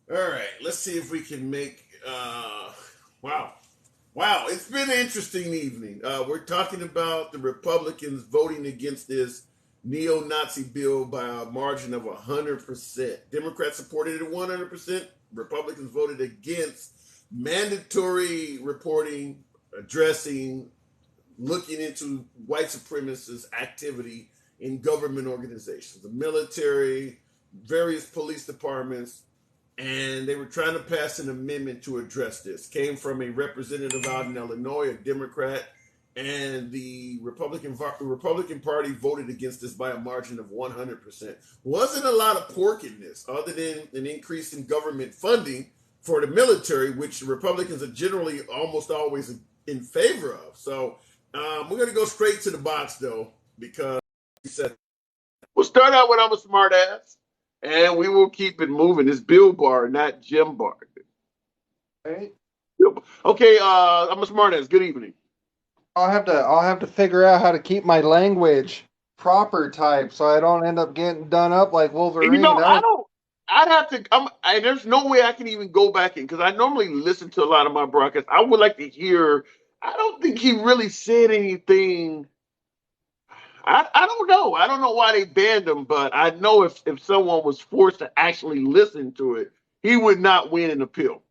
All right, let's see if we can make. Wow, wow! It's been an interesting evening. We're talking about the Republicans voting against this neo-Nazi bill by a margin of 100%. Democrats supported it 100%. Republicans voted against mandatory reporting, addressing, looking into white supremacist activity in government organizations, the military, various police departments, and they were trying to pass an amendment to address this. Came from a representative out in Illinois, a Democrat, and the Republican Party voted against this by a margin of 100%. Wasn't a lot of pork in this, other than an increase in government funding for the military, which Republicans are generally almost always in favor of. So we're going to go straight to the box, though, because he said we'll start out with I'm a smart ass, and we will keep it moving. It's Bill Barr, not Jim Barr. Right? Okay, I'm a smart ass. Good evening. I'll have to figure out how to keep my language proper type so I don't end up getting done up like You Wolverine. know, That I was don't. I'd have to. there's no way I can even go back in because I normally listen to a lot of my broadcasts. I would like to hear. I don't think he really said anything. I don't know. I don't know why they banned him, but I know if someone was forced to actually listen to it, he would not win an appeal.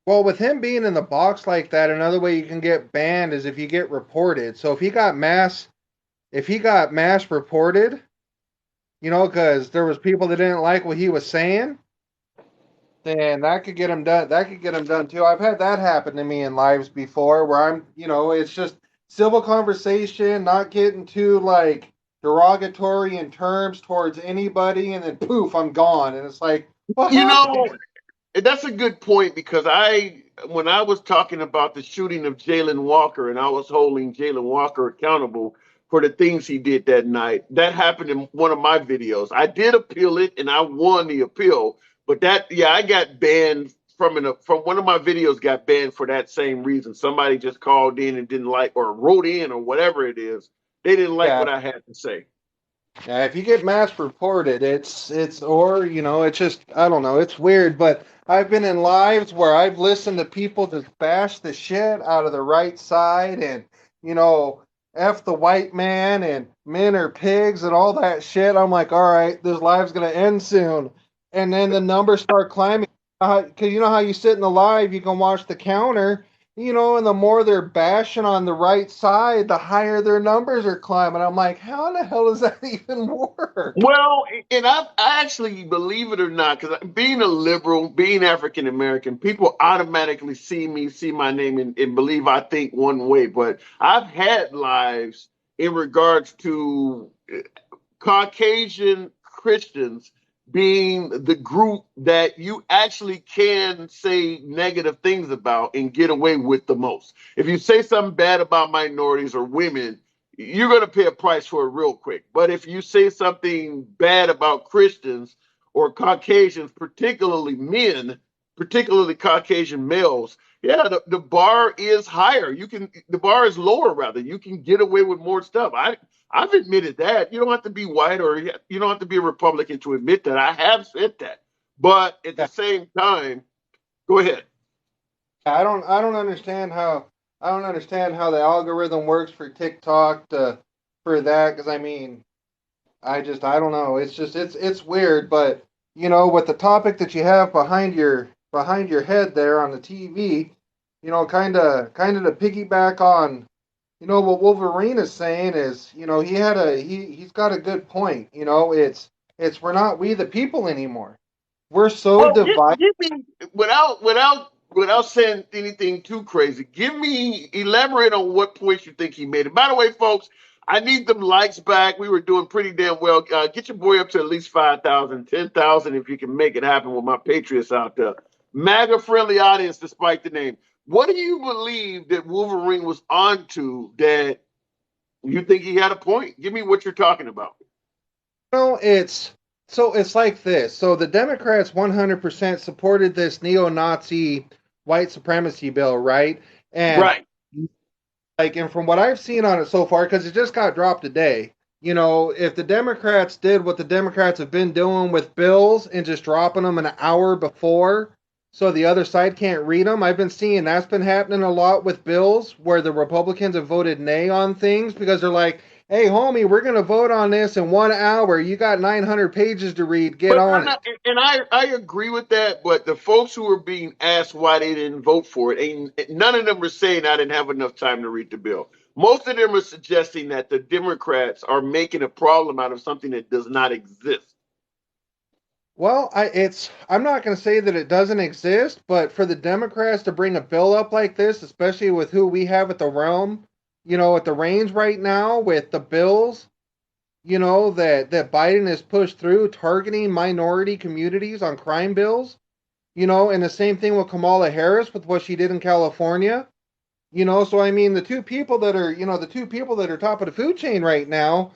well with him being in the box like that. Another way you can get banned is if you get reported. So if he got mass reported, because there was people that didn't like what he was saying, then that could get him done. That could get him done too. I've had that happen to me in lives before, where it's just civil conversation, not getting too like derogatory in terms towards anybody, and then poof, I'm gone, and it's like, what You happened? know, that's a good point because when I was talking about the shooting of Jalen Walker and I was holding Jalen Walker accountable for the things he did that night, that happened in one of my videos. I did appeal it and I won the appeal, but yeah, I got banned from one of my videos got banned for that same reason. Somebody just called in and didn't like or wrote in or whatever it is. They didn't like Yeah, what I had to say. yeah. If you get mass reported, it's or it's just I don't know. It's weird, but I've been in lives where I've listened to people just bash the shit out of the right side, and you know, f the white man and men are pigs and all that shit. I'm like, all right, this live's gonna end soon, and then the numbers start climbing. Because you know how you sit in the live, you can watch the counter. And the more they're bashing on the right side, the higher their numbers are climbing. I'm like, how in the hell does that even work? Well, and I actually believe it or not, because being a liberal, being African American, people automatically see me, see my name, and believe I think one way. But I've had lives in regards to Caucasian Christians being the group that you actually can say negative things about and get away with the most. If you say something bad about minorities or women, you're going to pay a price for it real quick. But if you say something bad about Christians or Caucasians, particularly men, particularly Caucasian males, yeah, the bar is higher. The bar is lower rather. You can get away with more stuff. I've admitted that. You don't have to be white or you don't have to be a Republican to admit that. I have said that. But at the Yeah, same time, go ahead. I don't understand how the algorithm works for TikTok for that because I mean I don't know. It's weird, but with the topic that you have behind your head there on the TV, kind of to piggyback on what Wolverine is saying is he's got a good point. It's we're not we the people anymore. We're so Well, divided. give me without saying anything too crazy. Give me elaborate on what points you think he made. And by the way, folks, I need them likes back. We were doing pretty damn well. Get your boy up to at least 5,000, 10,000 if you can make it happen with my Patriots out there. MAGA friendly audience, despite the name. What do you believe that Wolverine was onto that you think he had a point? Give me what you're talking about. It's like this. So the Democrats 100% supported this neo-Nazi white supremacy bill, right? And Right. and from what I've seen on it so far, because it just got dropped today, If the Democrats did what the Democrats have been doing with bills and just dropping them an hour before so the other side can't read them, I've been seeing that's been happening a lot with bills where the Republicans have voted nay on things because they're like, hey, homie, we're going to vote on this in 1 hour. You got 900 pages to read. Get But on I'm it. not, and I agree with that. But the folks who are being asked why they didn't vote for it, ain't none of them are saying I didn't have enough time to read the bill. Most of them are suggesting that the Democrats are making a problem out of something that does not exist. Well, I'm not going to say that it doesn't exist, but for the Democrats to bring a bill up like this, especially with who we have at the realm, at the reins right now with the bills, that Biden has pushed through targeting minority communities on crime bills, and the same thing with Kamala Harris with what she did in California. So I mean the two people that are top of the food chain right now,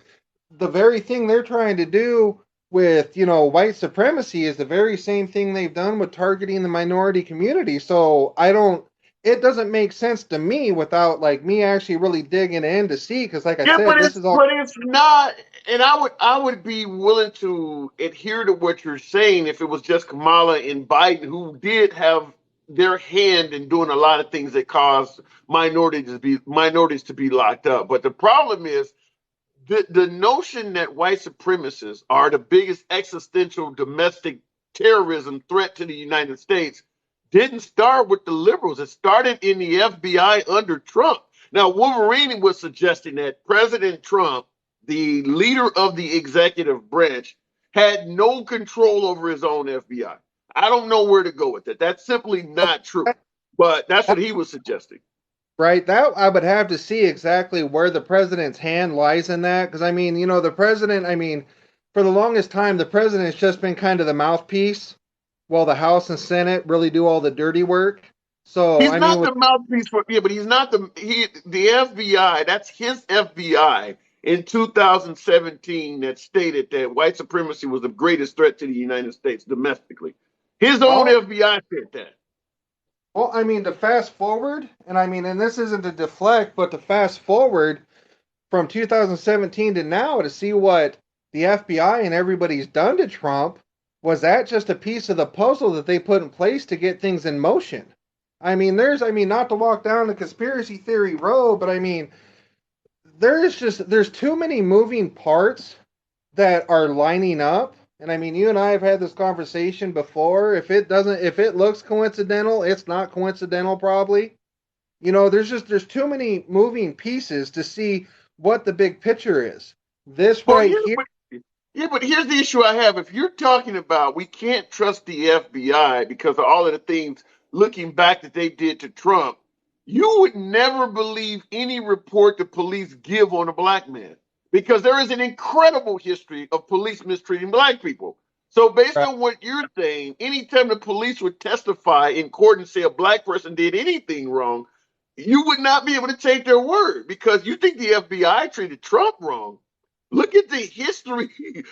the very thing they're trying to do with white supremacy is the very same thing they've done with targeting the minority community. So I don't it doesn't make sense to me without like me actually really digging in to see, because like I Yeah, said, this is all but it's not. And I would be willing to adhere to what you're saying if it was just Kamala and Biden who did have their hand in doing a lot of things that caused minorities to be locked up. But the problem is the notion that white supremacists are the biggest existential domestic terrorism threat to the United States didn't start with the liberals. It started in the FBI under Trump. Now, Wolverine was suggesting that President Trump, the leader of the executive branch, had no control over his own FBI. I don't know where to go with that. That's simply not true. But that's what he was suggesting. right. That I would have to see exactly where the president's hand lies in that, because I mean, the president. I mean, for the longest time, the president's just been kind of the mouthpiece, while the House and Senate really do all the dirty work. So He's I mean, not with the mouthpiece for yeah, but he's not the FBI. That's his FBI in 2017 that stated that white supremacy was the greatest threat to the United States domestically. His own well, FBI said that. I mean, to fast forward, and I mean, and this isn't to deflect, but to fast forward from 2017 to now to see what the FBI and everybody's done to Trump, was that just a piece of the puzzle that they put in place to get things in motion? I mean, not to walk down the conspiracy theory road, but I mean, there's too many moving parts that are lining up. And I mean, you and I have had this conversation before. If it looks coincidental, it's not coincidental, probably. There's too many moving pieces to see what the big picture is. This Well, right here, yeah, but here's the issue I have. If you're talking about we can't trust the FBI because of all of the things looking back that they did to Trump, you would never believe any report the police give on a black man because there is an incredible history of police mistreating black people. So, based on what you're saying, anytime the police would testify in court and say a black person did anything wrong, you would not be able to take their word because you think the FBI treated Trump wrong. Look at the history in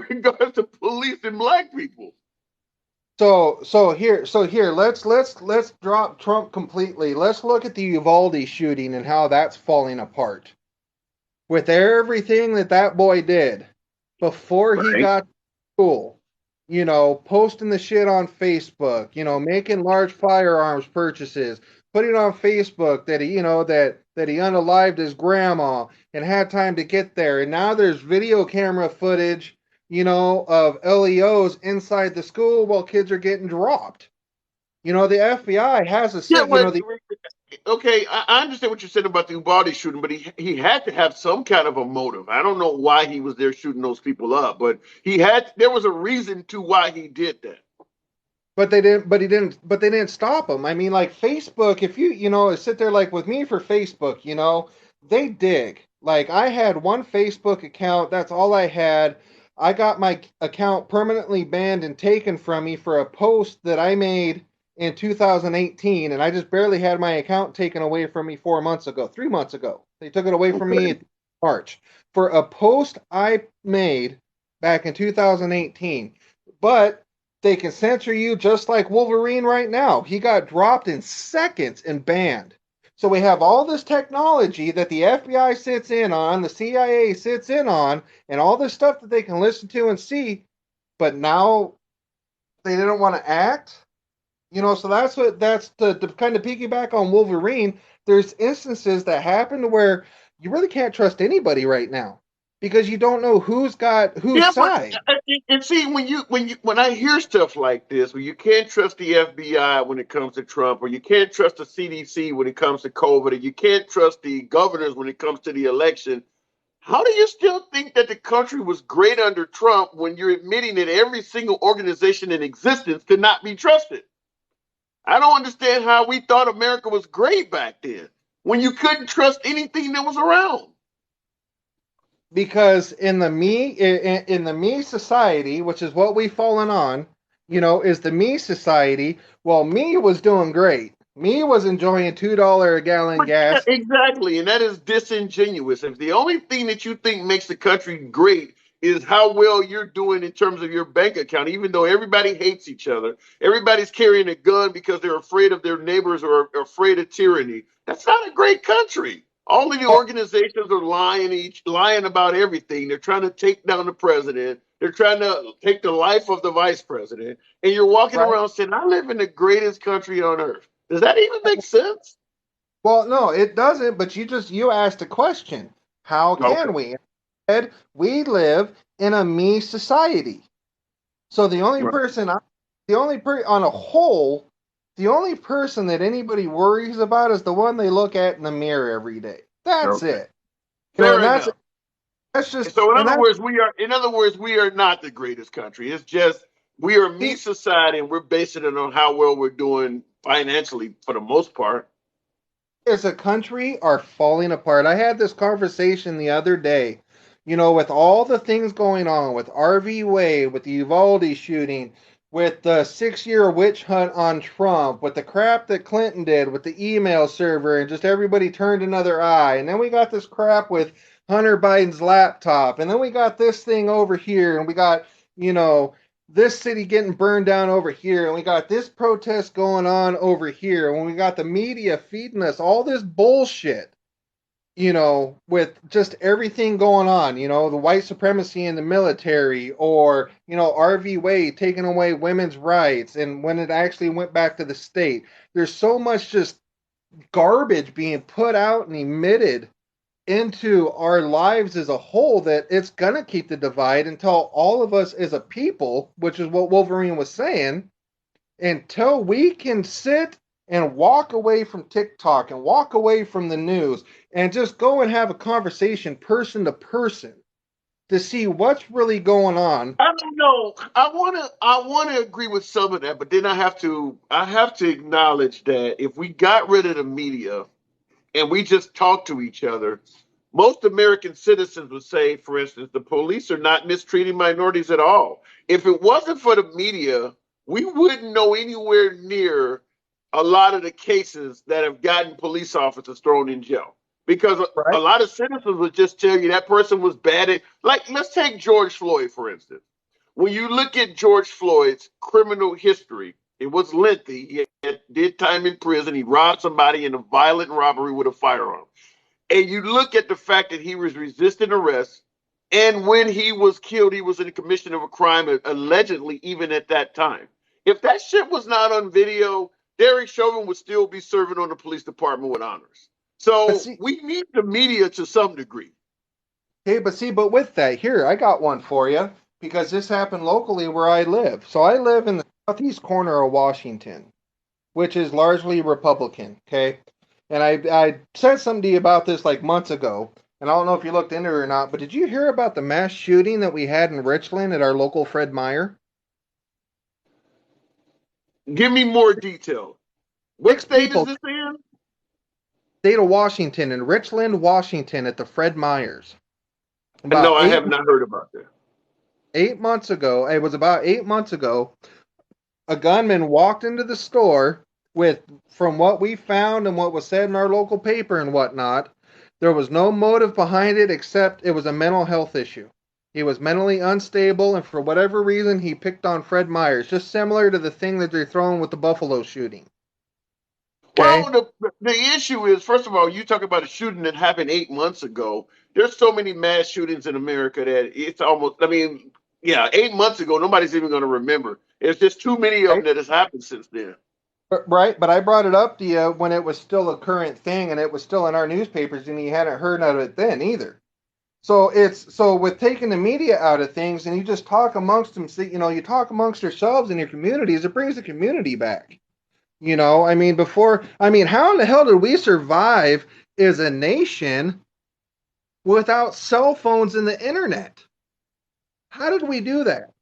regards to police and black people. so here, let's drop Trump completely. Let's look at the Uvalde shooting and how that's falling apart. With everything that boy did before he Right. got to school, posting the shit on Facebook, making large firearms purchases, putting on Facebook that he unalived his grandma and had time to get there. And now there's video camera footage, of LEOs inside the school while kids are getting dropped. The FBI has a Yeah, set, but the okay, I understand what you said about the Ubaldi shooting, but he had to have some kind of a motive. I don't know why he was there shooting those people up, but there was a reason to why he did that. but they didn't stop them. I mean, like Facebook, if sit there like with me for Facebook, they dig. Like I had one Facebook account, that's all I had. I got my account permanently banned and taken from me for a post that I made in 2018, and I just barely had my account taken away from me 4 months ago, 3 months ago. They took it away from me in March for a post I made back in 2018. But they can censor you just like Wolverine right now. He got dropped in seconds and banned. So we have all this technology that the FBI sits in on, the CIA sits in on, and all this stuff that they can listen to and see, but now they didn't want to act. So that's the kind of piggyback on Wolverine. There's instances that happen where you really can't trust anybody right now because you don't know who's got whose Yeah, but side. and see when I hear stuff like this, where you can't trust the FBI when it comes to Trump, or you can't trust the CDC when it comes to COVID, or you can't trust the governors when it comes to the election. How do you still think that the country was great under Trump when you're admitting that every single organization in existence could not be trusted? I don't understand how we thought America was great back then when you couldn't trust anything that was around. Because in the me society, which is what we've fallen on, is the me society. Well, me was doing great. Me was enjoying $2 a gallon But yeah, gas. exactly, and that is disingenuous. If the only thing that you think makes the country great is how well you're doing in terms of your bank account, even though everybody hates each other, everybody's carrying a gun because they're afraid of their neighbors or afraid of tyranny. That's not a great country. All of the Well, organizations are lying about everything. They're trying to take down the president. They're trying to take the life of the vice president. And you're walking right. around saying, I live in the greatest country on earth. Does that even make sense? Well, no, it doesn't. But you asked a question. How Okay. can we? Said we live in a me society. So Right. on a whole, the only person that anybody worries about is the one they look at in the mirror every day. That's Okay. it. Fair And enough. that's just So and that's in other words, we are not the greatest country. It's just we are me see, society and we're basing it on how well we're doing financially for the most part. as a country are falling apart. I had this conversation the other day, with all the things going on with RV Wade, with the Uvalde shooting, with the 6 year witch hunt on Trump, with the crap that Clinton did with the email server, and just everybody turned another eye. And then we got this crap with Hunter Biden's laptop. And then we got this thing over here, and we got, you know, this city getting burned down over here, and we got this protest going on over here, and we got the media feeding us all this bullshit, with just everything going on, the white supremacy in the military, or, RV Wade taking away women's rights, and when it actually went back to the state. There's so much just garbage being put out and emitted into our lives as a whole that it's going to keep the divide until all of us as a people, which is what Wolverine was saying, until we can sit and walk away from TikTok and walk away from the news and just go and have a conversation person to person to see what's really going on. I don't know. I wanna agree with some of that, but then I have to acknowledge that if we got rid of the media and we just talk to each other, most American citizens would say, for instance, the police are not mistreating minorities at all. If it wasn't for the media, we wouldn't know anywhere near a lot of the cases that have gotten police officers thrown in jail. Because a Right. lot of citizens would just tell you that person was bad at, like, let's take George Floyd, for instance. When you look at George Floyd's criminal history, it was lengthy. Did time in prison. He robbed somebody in a violent robbery with a firearm. And you look at the fact that he was resisting arrest, and when he was killed, he was in the commission of a crime, allegedly, even at that time. If that shit was not on video, Derek Chauvin would still be serving on the police department with honors. But So see, we need the media to some degree. but with that, here, I got one for you because this happened locally where I live. So I live in the southeast corner of Washington, which is largely Republican. Okay. And I said something to you about this like months ago, and I don't know if you looked into it or not, but did you hear about the mass shooting that we had in Richland at our local Fred Meyer? Give me more detail. What Six state is people, this in? state of Washington, in Richland, Washington, at the Fred Meyers. No, About I eight have not heard about that. 8 months ago, it was about 8 months ago, a gunman walked into the store with, from what we found and what was said in our local paper and whatnot, there was no motive behind it except it was a mental health issue. He was mentally unstable, and for whatever reason, he picked on Fred Meyers, just similar to the thing that they're throwing with the Buffalo shooting. Well, Okay. the issue is, first of all, you talk about a shooting that happened 8 months ago. There's so many mass shootings in America that it's almost, I mean, yeah, 8 months ago, nobody's even going to remember. It's just too many of them Right. that has happened since then. Right, but I brought it up to you when it was still a current thing and it was still in our newspapers, and you hadn't heard of it then either. So with taking the media out of things, and you just talk amongst them, see, you talk amongst yourselves in your communities, it brings the community back. I mean, how in the hell did we survive as a nation without cell phones and the internet? How did we do that?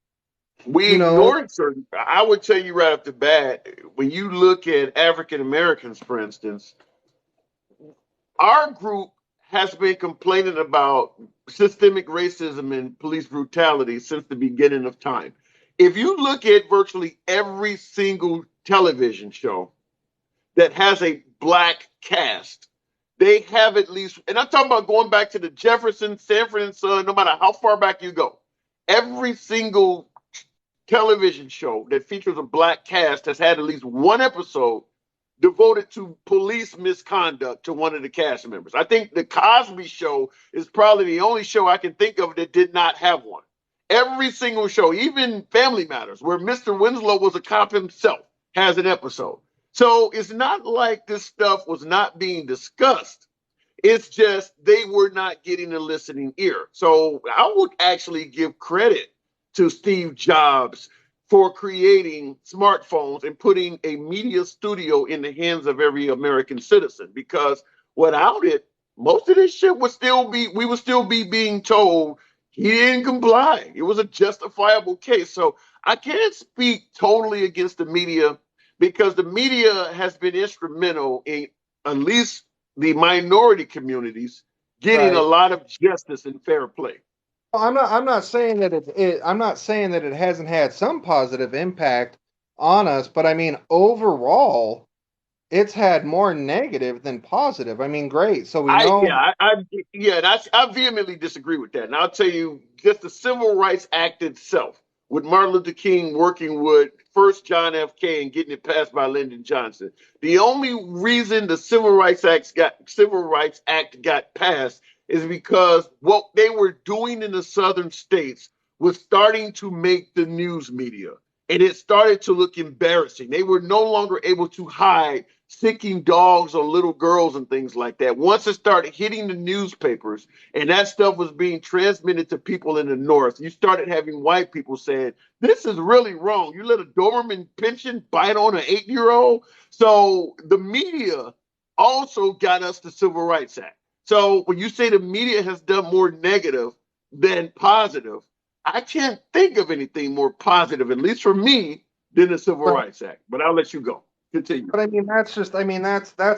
We You know, ignored certain, I would tell you right off the bat, when you look at African Americans, for instance, our group has been complaining about systemic racism and police brutality since the beginning of time. If you look at virtually every single television show that has a black cast, they have at least, and I'm talking about going back to the Jefferson, Sanford and Son, no matter how far back you go, every single television show that features a black cast has had at least one episode devoted to police misconduct to one of the cast members. I think the Cosby Show is probably the only show I can think of that did not have one. Every single show, even Family Matters, where Mr. Winslow was a cop himself, has an episode. So it's not like this stuff was not being discussed. It's just they were not getting a listening ear. So I would actually give credit to Steve Jobs for creating smartphones and putting a media studio in the hands of every American citizen. Because without it, most of this shit we would still be being told he didn't comply. It was a justifiable case. So I can't speak totally against the media because the media has been instrumental in at least the minority communities getting a right? lot of justice and fair play. I'm not saying that I'm not saying that it hasn't had some positive impact on us, but I mean overall, it's had more negative than positive. I mean, great. So we I know, yeah, I yeah, and I vehemently disagree with that. And I'll tell you, just the Civil Rights Act itself, with Martin Luther King working with first John F. Kennedy and getting it passed by Lyndon Johnson. The only reason the Civil Rights Act got passed is because what they were doing in the southern states was starting to make the news media. And it started to look embarrassing. They were no longer able to hide sicking dogs on little girls and things like that. Once it started hitting the newspapers and that stuff was being transmitted to people in the North, you started having white people saying, this is really wrong. You let a Doberman pension bite on an 8-year old. So the media also got us the Civil Rights Act. So when you say the media has done more negative than positive, I can't think of anything more positive, at least for me, than the Civil but Rights Act. But I'll let you go. Continue. but I mean that's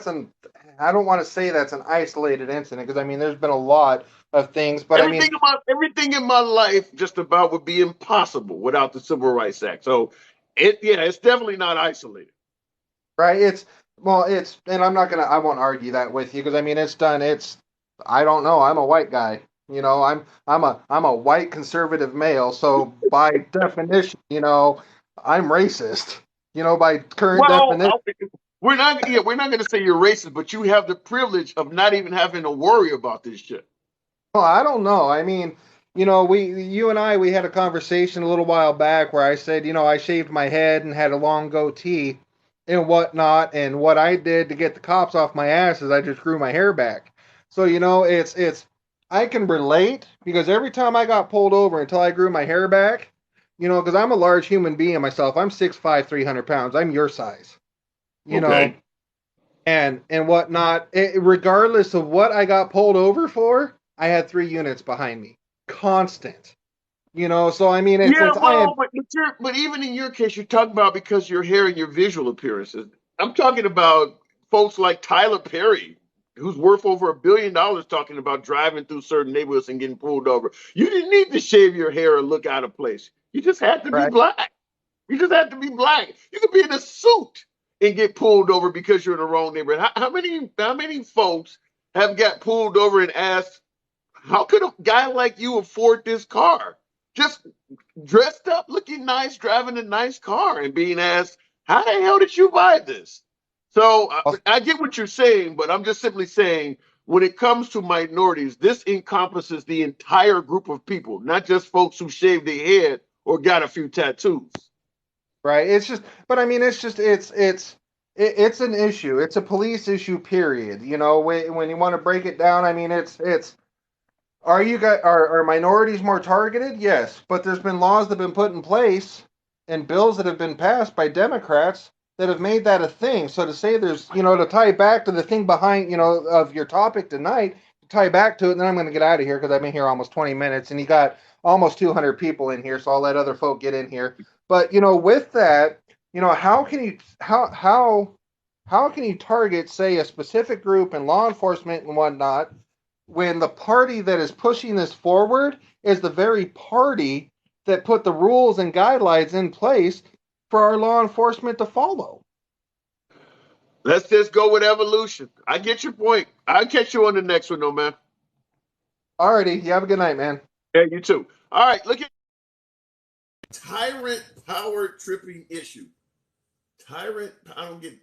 an I don't want to say that's an isolated incident because I mean there's been a lot of things, but I mean Everything in my life just about would be impossible without the Civil Rights Act. So it's definitely not isolated. right? It's and I won't argue that with you because I mean it's done. It's I don't know. I'm a white guy. I'm a white conservative male, so by definition, I'm racist. By current Well, definition. we're not going to say you're racist, but you have the privilege of not even having to worry about this shit. Well, I don't know. I mean, you and we had a conversation a little while back where I said, I shaved my head and had a long goatee and whatnot, and what I did to get the cops off my ass is I just grew my hair back. So, it's I can relate because every time I got pulled over until I grew my hair back, because I'm a large human being myself. I'm 6'5", 300 pounds. I'm your size, you know, Okay. and whatnot. Regardless of what I got pulled over for, I had 3 units behind me, constant. So I mean, Yeah, it's I had well, but even in your case, you're talking about because your hair and your visual appearances. I'm talking about folks like Tyler Perry, who's worth over $1 billion, talking about driving through certain neighborhoods and getting pulled over. You didn't need to shave your hair or look out of place. You just had to be right. black. You just had to be black. You could be in a suit and get pulled over because you're in the wrong neighborhood. How many folks have got pulled over and asked, how could a guy like you afford this car? Just dressed up, looking nice, driving a nice car, and being asked, how the hell did you buy this? So I'll- I get what you're saying, but I'm just simply saying when it comes to minorities, this encompasses the entire group of people, not just folks who shaved their head or got a few tattoos. right? It's just, but I mean, it's just, it's an issue. It's a police issue, period. You know, when you want to break it down, I mean, it's are you got are minorities more targeted? Yes, but there's been laws that have been put in place and bills that have been passed by Democrats that have made that a thing. So to say there's, to tie back to the thing behind, of your topic tonight, to tie back to it, and then I'm going to get out of here because I've been here almost 20 minutes and you got almost 200 people in here, so I'll let other folk get in here. But with that, how can you how can you target, say, a specific group in law enforcement and whatnot when the party that is pushing this forward is the very party that put the rules and guidelines in place for our law enforcement to follow? Let's just go with evolution. I get your point. I'll catch you on the next one, though, man. Alrighty, you have a good night, man. Yeah, you too. All right, look at tyrant power tripping issue. Tyrant, I don't get,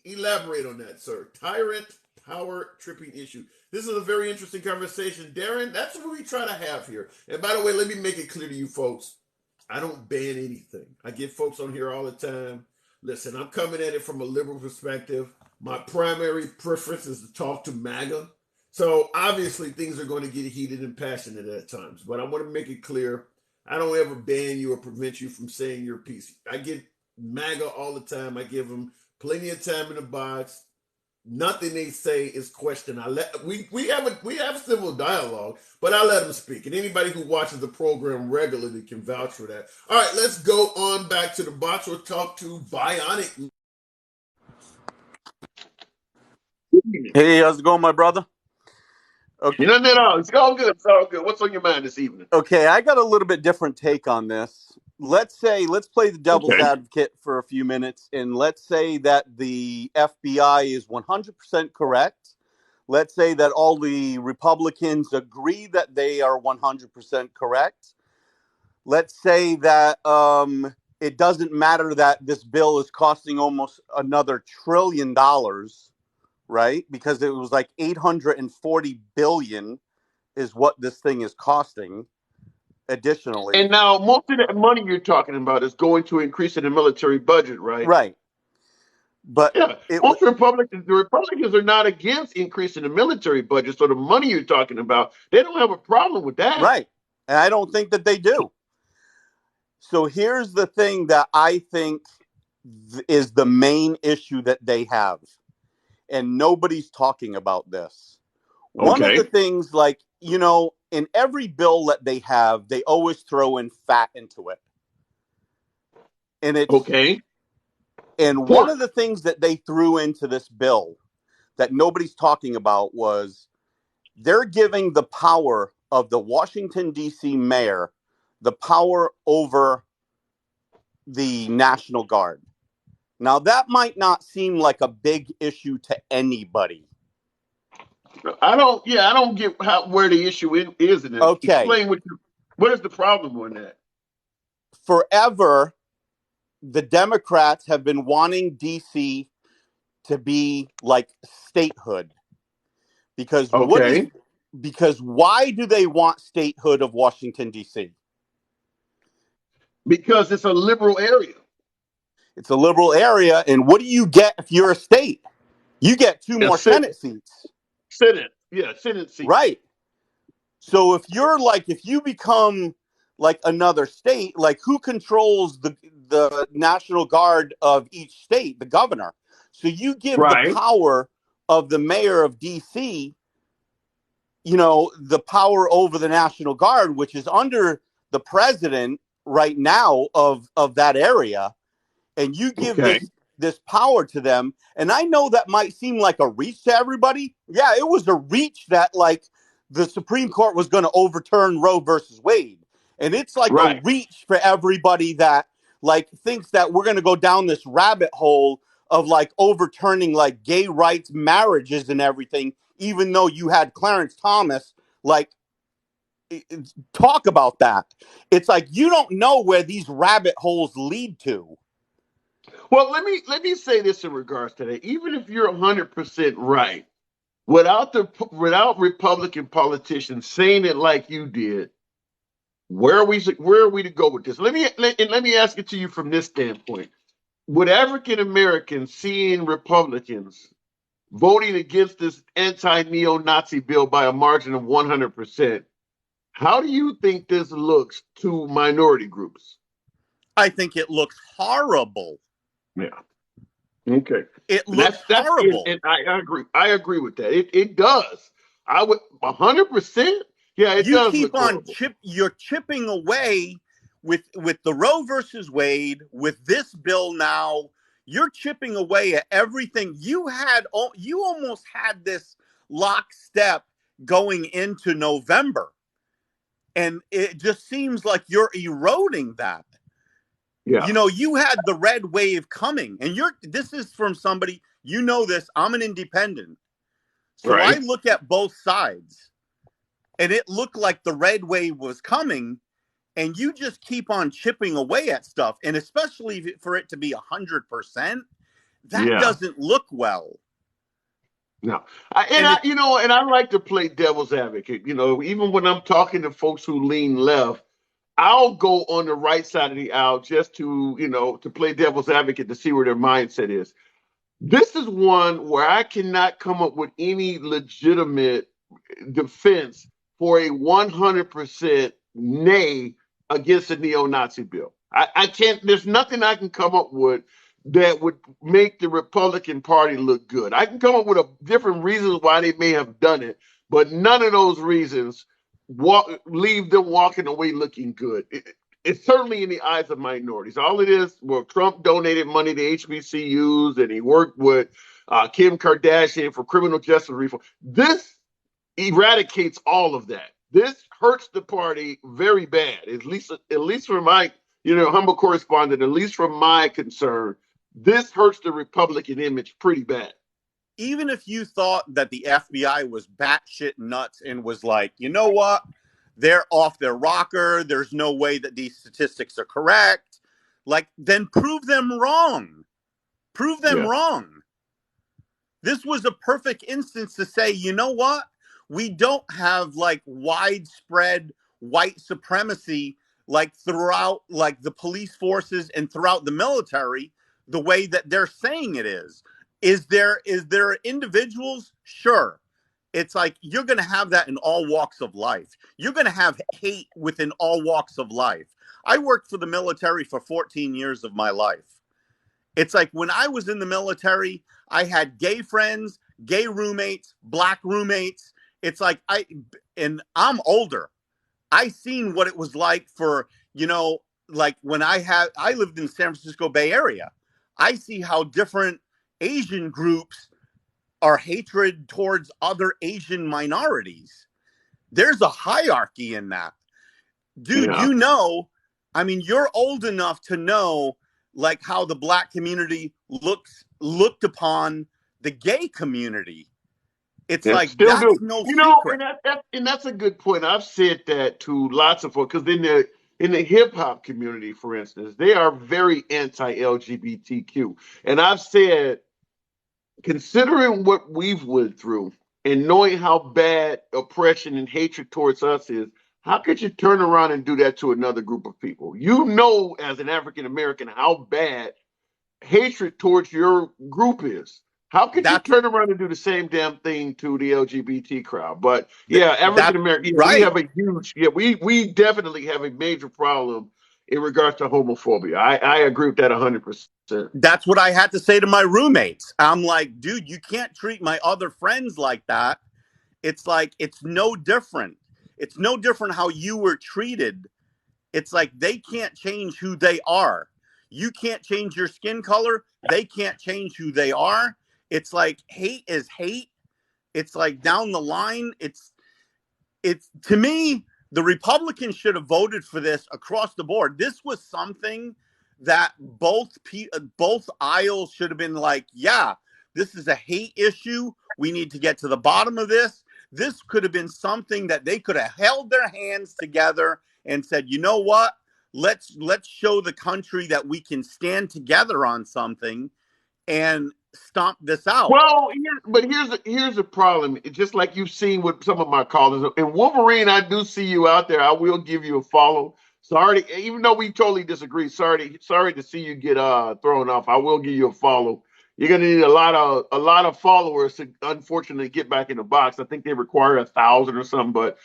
elaborate on that, sir. Tyrant power tripping issue. This is a very interesting conversation. Darren, that's what we try to have here. And by the way, let me make it clear to you folks, I don't ban anything. I get folks on here all the time. Listen, I'm coming at it from a liberal perspective. My primary preference is to talk to MAGA. So obviously things are going to get heated and passionate at times. But I want to make it clear, I don't ever ban you or prevent you from saying your piece. I get MAGA all the time. I give them plenty of time in the box. Nothing they say is questioned. We have civil dialogue, but I let them speak. And anybody who watches the program regularly can vouch for that. All right, let's go on back to the box. We'll talk to Bionic. Hey, how's it going, my brother? Okay. Nothing at all. It's all good. It's all good. What's on your mind this evening? Okay, I got a little bit different take on this. Let's play the devil's Okay. advocate for a few minutes, and let's say that the FBI is 100% correct. Let's say that all the Republicans agree that they are 100% correct. Let's say that it doesn't matter that this bill is costing almost another $1 trillion, right? Because it was like 840 billion is what this thing is costing additionally. And now most of that money you're talking about is going to increase in the military budget, right? Right. But yeah, most Republicans, the Republicans are not against increasing the military budget. So the money you're talking about, they don't have a problem with that. Right. And I don't think that they do. So here's the thing that I think is the main issue that they have. And nobody's talking about this. Okay. One of the things, like, in every bill that they have, they always throw in fat into it. And it's okay. And one of the things that they threw into this bill that nobody's talking about was they're giving the power of the Washington, D.C. mayor, the power over the National Guard. Now, that might not seem like a big issue to anybody. I don't get where the issue is in it. Okay. Explain what is the problem with that? Forever, the Democrats have been wanting D.C. to be like statehood. Because why do they want statehood of Washington, D.C.? Because it's a liberal area. It's a liberal area, and what do you get if you're a state? You get two more Senate seats. Senate seats. Right. So if you become like another state, like who controls the National Guard of each state? The governor. So you give the power of the mayor of D.C., the power over the National Guard, which is under the president right now of that area, and you give this power to them. And I know that might seem like a reach to everybody. Yeah, it was a reach that like the Supreme Court was going to overturn Roe versus Wade. And it's like a reach for everybody that like thinks that we're going to go down this rabbit hole of like overturning like gay rights, marriages and everything, even though you had Clarence Thomas like talk about that. It's like you don't know where these rabbit holes lead to. Well, let me say this in regards to that. Even if you're 100% right, without Republican politicians saying it like you did, where are we to go with this? Let me ask it to you from this standpoint. Would African Americans seeing Republicans voting against this anti-neo-Nazi bill by a margin of 100%, how do you think this looks to minority groups? I think it looks horrible. Yeah. Okay. It looks horrible. And I agree. I agree with that. It does. I would 100%. Yeah, it does look horrible. You're chipping away with the Roe versus Wade, with this bill now. You're chipping away at everything you almost had this lockstep going into November, and it just seems like you're eroding that. Yeah. You had the red wave coming, and this is from somebody, this, I'm an independent. So right. I look at both sides, and it looked like the red wave was coming, and you just keep on chipping away at stuff. And especially for it to be 100%, that doesn't look well. No. I like to play devil's advocate. Even when I'm talking to folks who lean left, I'll go on the right side of the aisle just to play devil's advocate to see where their mindset is. This is one where I cannot come up with any legitimate defense for a 100% nay against a neo-Nazi bill. I can't, there's nothing I can come up with that would make the Republican Party look good. I can come up with different reasons why they may have done it, but none of those reasons leave them walking away looking good. It's certainly in the eyes of minorities. All it is, Trump donated money to HBCUs and he worked with Kim Kardashian for criminal justice reform. This eradicates all of that. This hurts the party very bad, at least from my humble correspondent, at least from my concern. This hurts the Republican image pretty bad. Even if you thought that the FBI was batshit nuts and was like, you know what, they're off their rocker, there's no way that these statistics are correct, then prove them wrong. Prove them wrong. This was a perfect instance to say, you know what, we don't have widespread white supremacy throughout the police forces and throughout the military the way that they're saying it is. Is there individuals? Sure. It's you're going to have that in all walks of life. You're going to have hate within all walks of life. I worked for the military for 14 years of my life. It's when I was in the military, I had gay friends, gay roommates, black roommates. It's and I'm older. I seen what it was like for, when I lived in the San Francisco Bay Area. I see how different Asian groups are hatred towards other Asian minorities. There's a hierarchy in that. Dude, you're old enough to know how the black community looked upon the gay community. It's that's no secret. And that's a good point. I've said that to lots of folks, because in the hip hop community, for instance, they are very anti-LGBTQ. And I've said, considering what we've went through and knowing how bad oppression and hatred towards us is, how could you turn around and do that to another group of people? As an African American, how bad hatred towards your group is. How could you turn around and do the same damn thing to the LGBT crowd? But African American, we have a huge, we definitely have a major problem in regards to homophobia. I agree with that 100%. That's what I had to say to my roommates. I'm like, dude, you can't treat my other friends like that. It's it's no different. It's no different how you were treated. It's they can't change who they are. You can't change your skin color. They can't change who they are. It's hate is hate. It's down the line. It's to me, the Republicans should have voted for this across the board. This was something that both aisles should have been this is a hate issue. We need to get to the bottom of this. This could have been something that they could have held their hands together and said, you know what? let's show the country that we can stand together on something and stomp this out. Well, here's the problem. It's just like you've seen with some of my callers. And Wolverine, I do see you out there. I will give you a follow. Sorry, even though we totally disagree. Sorry to see you get thrown off. I will give you a follow. You're gonna need a lot of followers to unfortunately get back in the box. I think they require 1,000 or something. But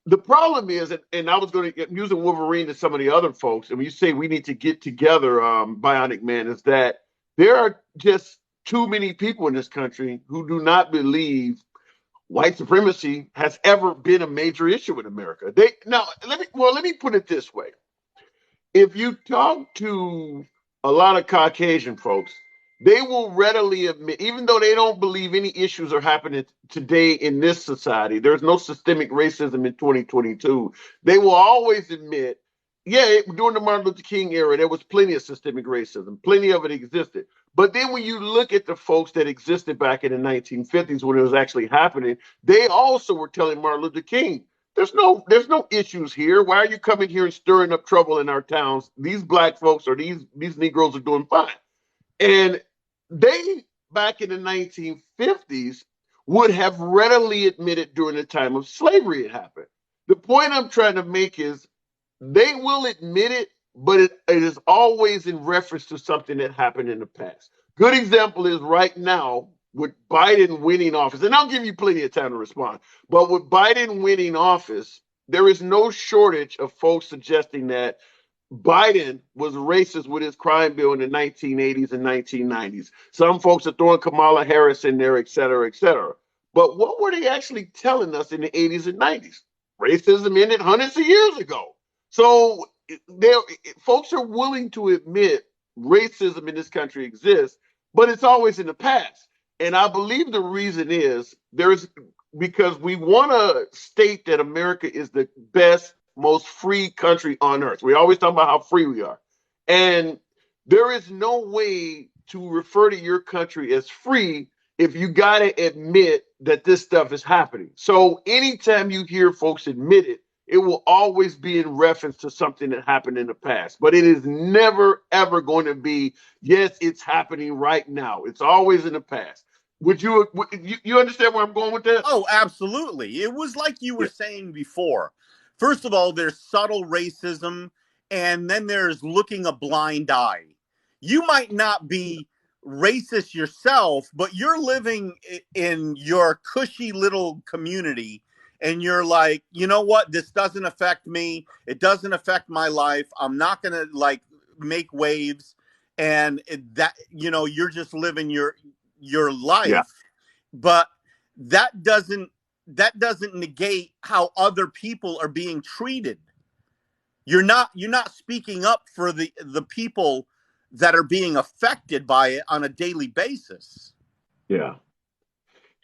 the problem is, and I was going to using Wolverine to some of the other folks, and when you say we need to get together, Bionic Man, is that there are just too many people in this country who do not believe white supremacy has ever been a major issue in America. Let me put it this way. If you talk to a lot of Caucasian folks, they will readily admit, even though they don't believe any issues are happening today in this society, there's no systemic racism in 2022. They will always admit, yeah, during the Martin Luther King era, there was plenty of systemic racism. Plenty of it existed. But then when you look at the folks that existed back in the 1950s when it was actually happening, they also were telling Martin Luther King, there's no issues here. Why are you coming here and stirring up trouble in our towns? These black folks or these Negroes are doing fine. And they, back in the 1950s, would have readily admitted during the time of slavery it happened. The point I'm trying to make is they will admit it, but it is always in reference to something that happened in the past. Good example is right now with Biden winning office, and I'll give you plenty of time to respond, but with Biden winning office, there is no shortage of folks suggesting that Biden was racist with his crime bill in the 1980s and 1990s. Some folks are throwing Kamala Harris in there, et cetera, et cetera. But what were they actually telling us in the 80s and 90s? Racism ended hundreds of years ago. So folks are willing to admit racism in this country exists, but it's always in the past. And I believe the reason is because we want to state that America is the best, most free country on earth. We always talk about how free we are. And there is no way to refer to your country as free if you got to admit that this stuff is happening. So anytime you hear folks admit it, it will always be in reference to something that happened in the past. But it is never, ever going to be, yes, it's happening right now. It's always in the past. Would you understand where I'm going with that? Oh, absolutely. It was like you were saying before. First of all, there's subtle racism, and then there's looking a blind eye. You might not be racist yourself, but you're living in your cushy little community, and you're like, you know what? This doesn't affect me. It doesn't affect my life. I'm not going to make waves. And you're just living your life. Yeah. But that doesn't negate how other people are being treated. You're not speaking up for the people that are being affected by it on a daily basis. Yeah.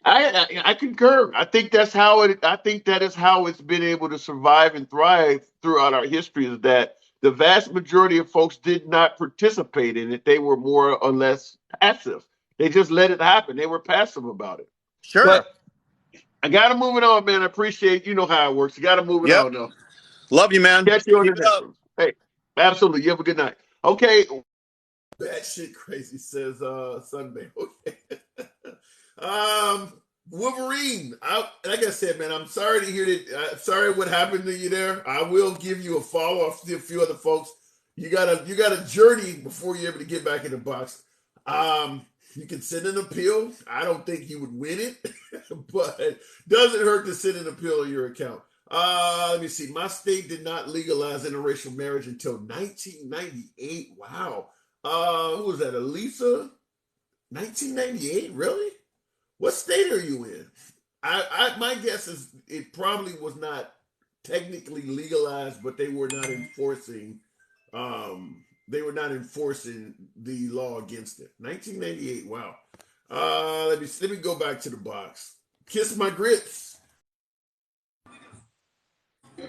I concur. I think that is how it's been able to survive and thrive throughout our history, is that the vast majority of folks did not participate in it. They were more or less passive. They just let it happen. They were passive about it. Sure. But I got to move it on, man. I appreciate, you know how it works. You got to move it on, though. Love you, man. Catch you on the next one. Hey, absolutely. You have a good night. Okay. Bad shit crazy, says Sunday. Okay. Wolverine. Like I said, man, I'm sorry to hear that. Sorry what happened to you there. I will give you a follow. I'll see a few other folks. You got a journey before you're able to get back in the box. You can send an appeal. I don't think you would win it, but it doesn't hurt to send an appeal on your account. Let me see. My state did not legalize interracial marriage until 1998. Wow. Who was that? Elisa? 1998? Really? What state are you in? My guess is it probably was not technically legalized, but they were not enforcing. They were not enforcing the law against it. 1998. Wow. Let me go back to the box. Kiss my grits.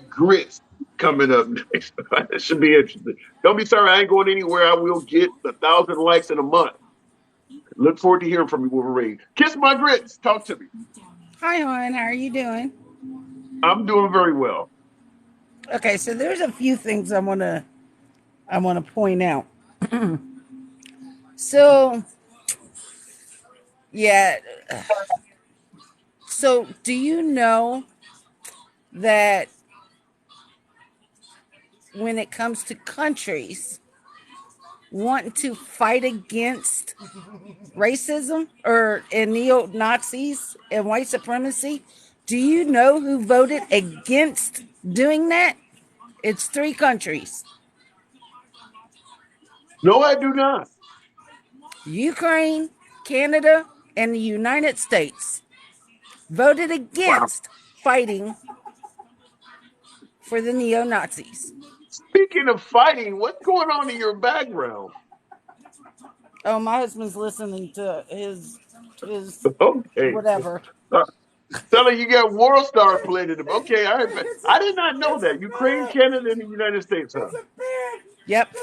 Grits coming up next. It should be interesting. Don't be sorry, I ain't going anywhere. I will get 1,000 likes in a month. Look forward to hearing from you, Wolverine. Kiss my grits. Talk to me. Hi, hon. How are you doing? I'm doing very well. Okay, so there's a few things I want to point out. So, yeah. So, do you know that when it comes to countries wanting to fight against racism or and neo-Nazis and white supremacy, do you know who voted against doing that? It's 3 countries: No, I do not. Ukraine, Canada, and the United States voted against fighting for the neo-Nazis. Speaking of fighting, what's going on in your background? Oh, my husband's listening to his Okay. whatever. Tell you got World Star playing it. Okay, all right. I did not know that. Ukraine, Canada, and the United States, huh? Yep,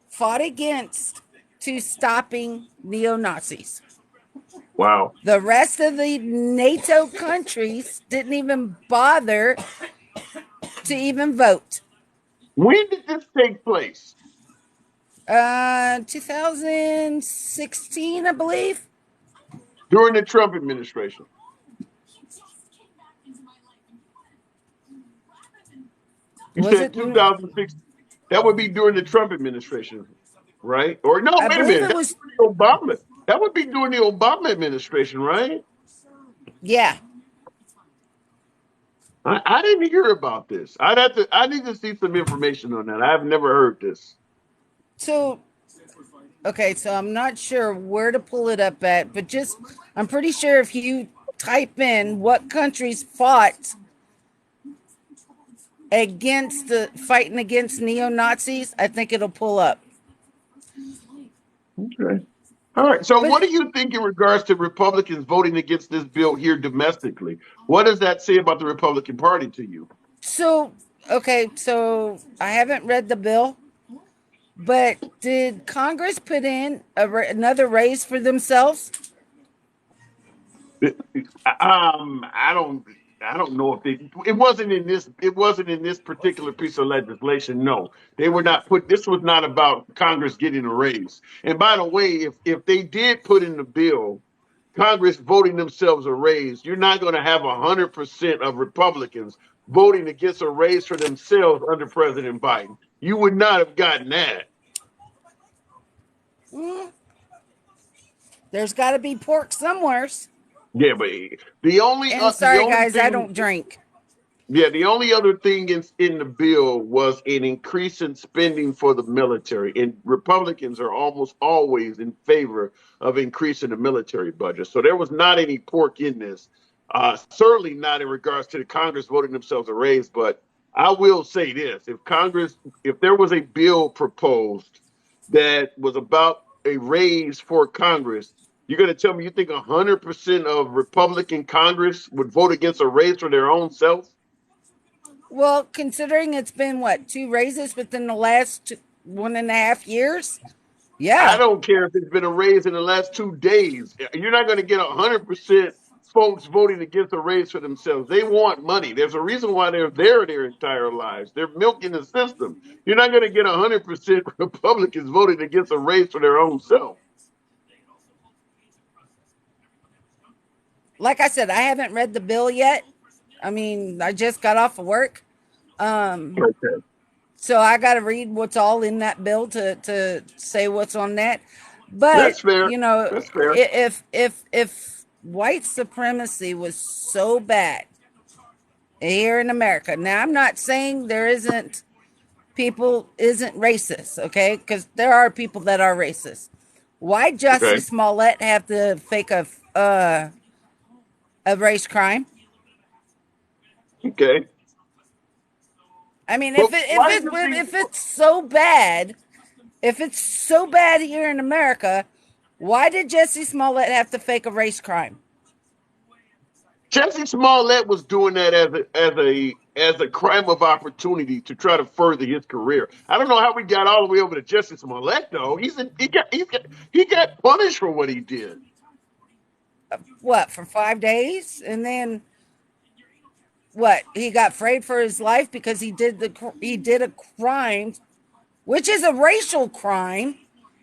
fought against to stopping neo-Nazis. Wow. The rest of the NATO countries didn't even bother to even vote. When did this take place? 2016, I believe. During the Trump administration. You Was said it 2006. That would be during the Trump administration, right? Or no, I wait a believe minute. it was. Obama. That would be during the Obama administration, right? Yeah. I didn't hear about this. I need to see some information on that. I've never heard this. So, okay, so I'm not sure where to pull it up at, but I'm pretty sure if you type in what countries fought against fighting against neo-Nazis, I think it'll pull up. Okay. All right. So what do you think in regards to Republicans voting against this bill here domestically? What does that say about the Republican Party to you? So, okay, so I haven't read the bill, but did Congress put in another raise for themselves? I don't know if it wasn't in this particular piece of legislation. No, they were not put. This was not about Congress getting a raise. And by the way, if they did put in the bill, Congress voting themselves a raise, you're not going to have 100% of Republicans voting against a raise for themselves under President Biden. You would not have gotten that. There's got to be pork somewheres. Yeah, but the only guys, I don't drink. Yeah, the only other thing in the bill was an increase in spending for the military, and Republicans are almost always in favor of increasing the military budget. So there was not any pork in this. Certainly not in regards to the Congress voting themselves a raise. But I will say this: if there was a bill proposed that was about a raise for Congress, you're going to tell me you think 100% of Republican Congress would vote against a raise for their own self? Well, considering it's been 2 raises within the last 1.5 years? Yeah. I don't care if it's been a raise in the last 2 days. You're not going to get 100% folks voting against a raise for themselves. They want money. There's a reason why they're there their entire lives. They're milking the system. You're not going to get 100% Republicans voting against a raise for their own self. Like I said, I haven't read the bill yet. I mean, I just got off of work. Okay. So I got to read what's all in that bill to say what's on that. But that's fair. That's fair. If white supremacy was so bad here in America, now I'm not saying there isn't racist, okay? Because there are people that are racist. Why Jussie Smollett have to fake a race crime? Okay. I mean, if it's so bad, here in America, why did Jussie Smollett have to fake a race crime? Jussie Smollett was doing that as a crime of opportunity to try to further his career. I don't know how we got all the way over to Jussie Smollett though. He got punished for what he did. What, for 5 days, and then What? He got afraid for his life because he did a crime, which is a racial crime,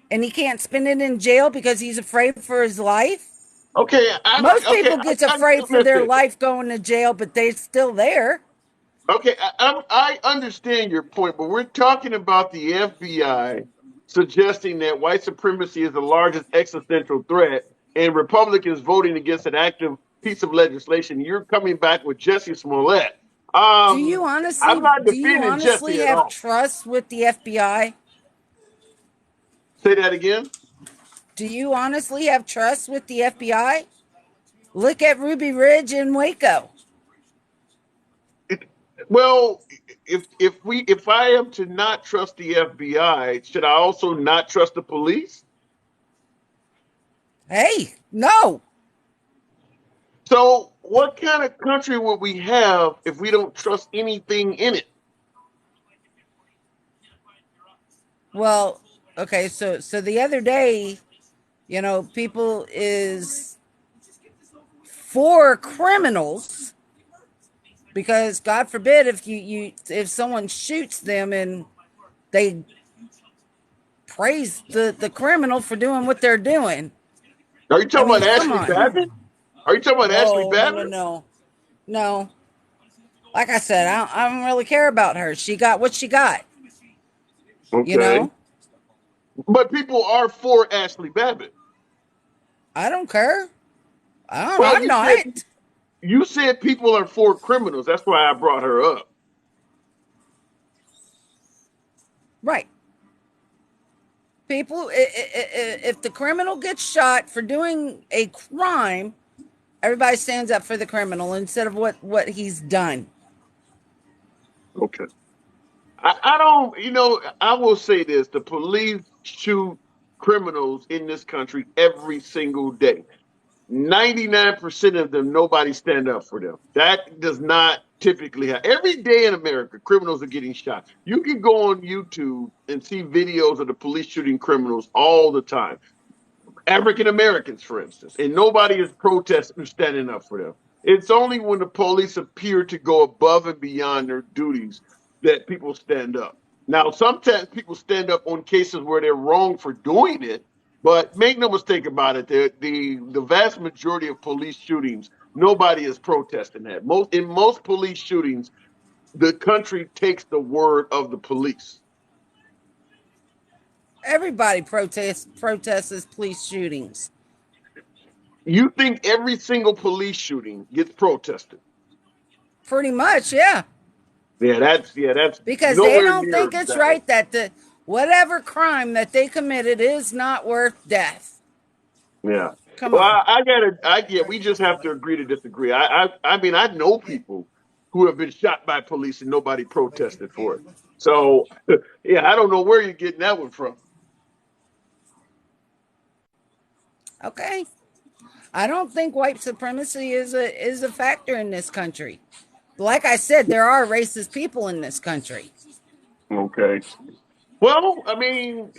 and he can't spend it in jail because he's afraid for his life. Okay, Most people get afraid for their listen. life going to jail, but they're still there. Okay, I understand your point, but we're talking about the FBI suggesting that white supremacy is the largest existential threat, and Republicans voting against an active piece of legislation. You're coming back with Jesse Smollett. Do you I'm not defending honestly Jesse at have all. trust with the FBI? Say that again. Do you honestly have trust with the FBI? Look at Ruby Ridge and Waco. Well, if I am to not trust the FBI, should I also not trust the police? Hey, no. So, what kind of country would we have if we don't trust anything in it? Well, okay, so the other day, people is for criminals because God forbid if someone shoots them and they praise the criminal for doing what they're doing. Are you talking about come Ashley on. Babbitt? Are you talking about Ashley Babbitt? No. Like I said, I don't really care about her. She got what she got. Okay. But people are for Ashley Babbitt. I don't care. I'm not. You said people are for criminals. That's why I brought her up. Right. People, if the criminal gets shot for doing a crime, everybody stands up for the criminal instead of what he's done. Okay. I don't, I will say this. The police shoot criminals in this country every single day. 99% of them, nobody stand up for them. That does not typically happen. Every day in America, criminals are getting shot. You can go on YouTube and see videos of the police shooting criminals all the time. African Americans, for instance, and nobody is protesting or standing up for them. It's only when the police appear to go above and beyond their duties that people stand up. Now, sometimes people stand up on cases where they're wrong for doing it, but make no mistake about it, the vast majority of police shootings, nobody is protesting that. In most police shootings, the country takes the word of the police. Everybody protests police shootings. You think every single police shooting gets protested? Pretty much, yeah. Yeah, that's because they don't think it's right that whatever crime that they committed is not worth death. Yeah. Come on. We just have to agree to disagree. I mean, I know people who have been shot by police and nobody protested for it. So, yeah, I don't know where you're getting that one from. Okay. I don't think white supremacy is a factor in this country. Like I said, there are racist people in this country. Okay. Well, I mean,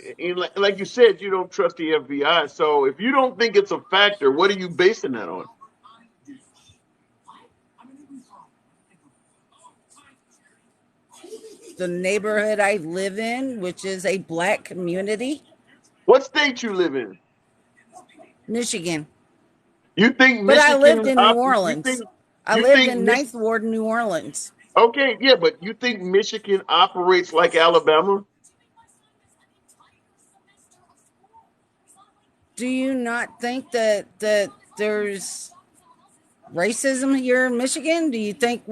like you said, you don't trust the FBI. So if you don't think it's a factor, what are you basing that on? The neighborhood I live in, which is a black community. What state you live in? Michigan. You think Michigan? But I lived in New Orleans. I lived in Ninth Ward, New Orleans. Okay, yeah, but you think Michigan operates like Alabama? Do you not think that there's racism here in Michigan? Do you think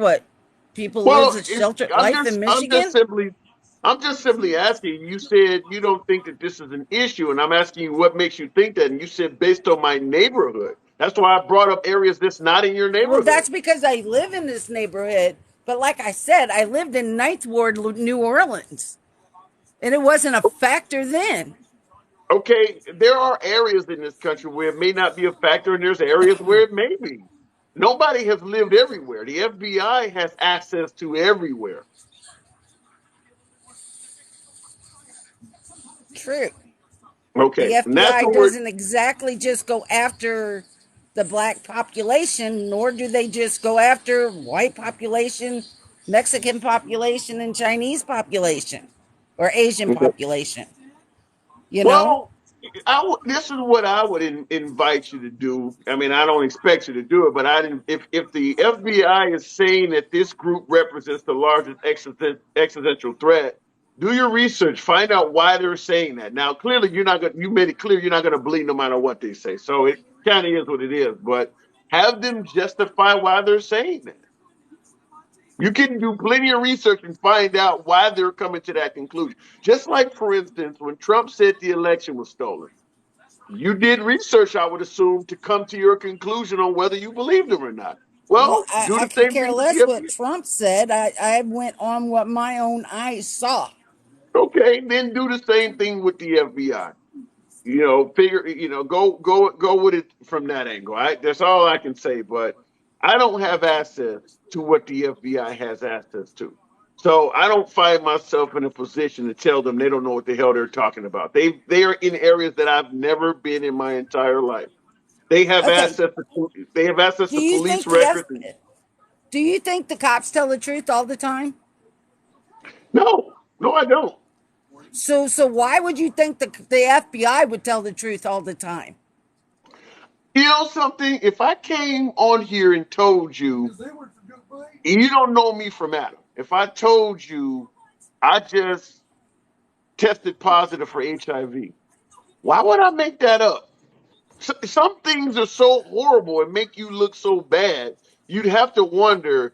people live a sheltered life in Michigan? I'm just simply asking. You said you don't think that this is an issue, and I'm asking you what makes you think that. And you said based on my neighborhood. That's why I brought up areas that's not in your neighborhood. Well, that's because I live in this neighborhood. But like I said, I lived in Ninth Ward, New Orleans, and it wasn't a factor then. Okay, there are areas in this country where it may not be a factor, and there's areas where it may be. Nobody has lived everywhere. The FBI has access to everywhere. True. Okay. The FBI doesn't exactly just go after the black population, nor do they just go after white population, Mexican population, and Chinese population or Asian Okay. population. You know? Well, this is what I would invite you to do. I mean, I don't expect you to do it, but I didn't. If the FBI is saying that this group represents the largest existential threat, do your research. Find out why they're saying that. Now, clearly, you're not going. You made it clear you're not going to believe no matter what they say. So it kind of is what it is. But have them justify why they're saying that. You can do plenty of research and find out why they're coming to that conclusion. Just like, for instance, when Trump said the election was stolen, you did research, I would assume, to come to your conclusion on whether you believed him or not. Well, Well, do I the could same care thing with less the what FBI. Trump said. I went on what my own eyes saw. Okay, then do the same thing with the FBI. Go with it from that angle. That's all I can say. But I don't have access to what the FBI has access to. So I don't find myself in a position to tell them they don't know what the hell they're talking about. They are in areas that I've never been in my entire life. They have Okay. access Do to you police think the records. do you think the cops tell the truth all the time? No, I don't. So why would you think the FBI would tell the truth all the time? You know something? If I came on here and told you, you don't know me from Adam. If I told you I just tested positive for HIV, why would I make that up? Some things are so horrible and make you look so bad, you'd have to wonder,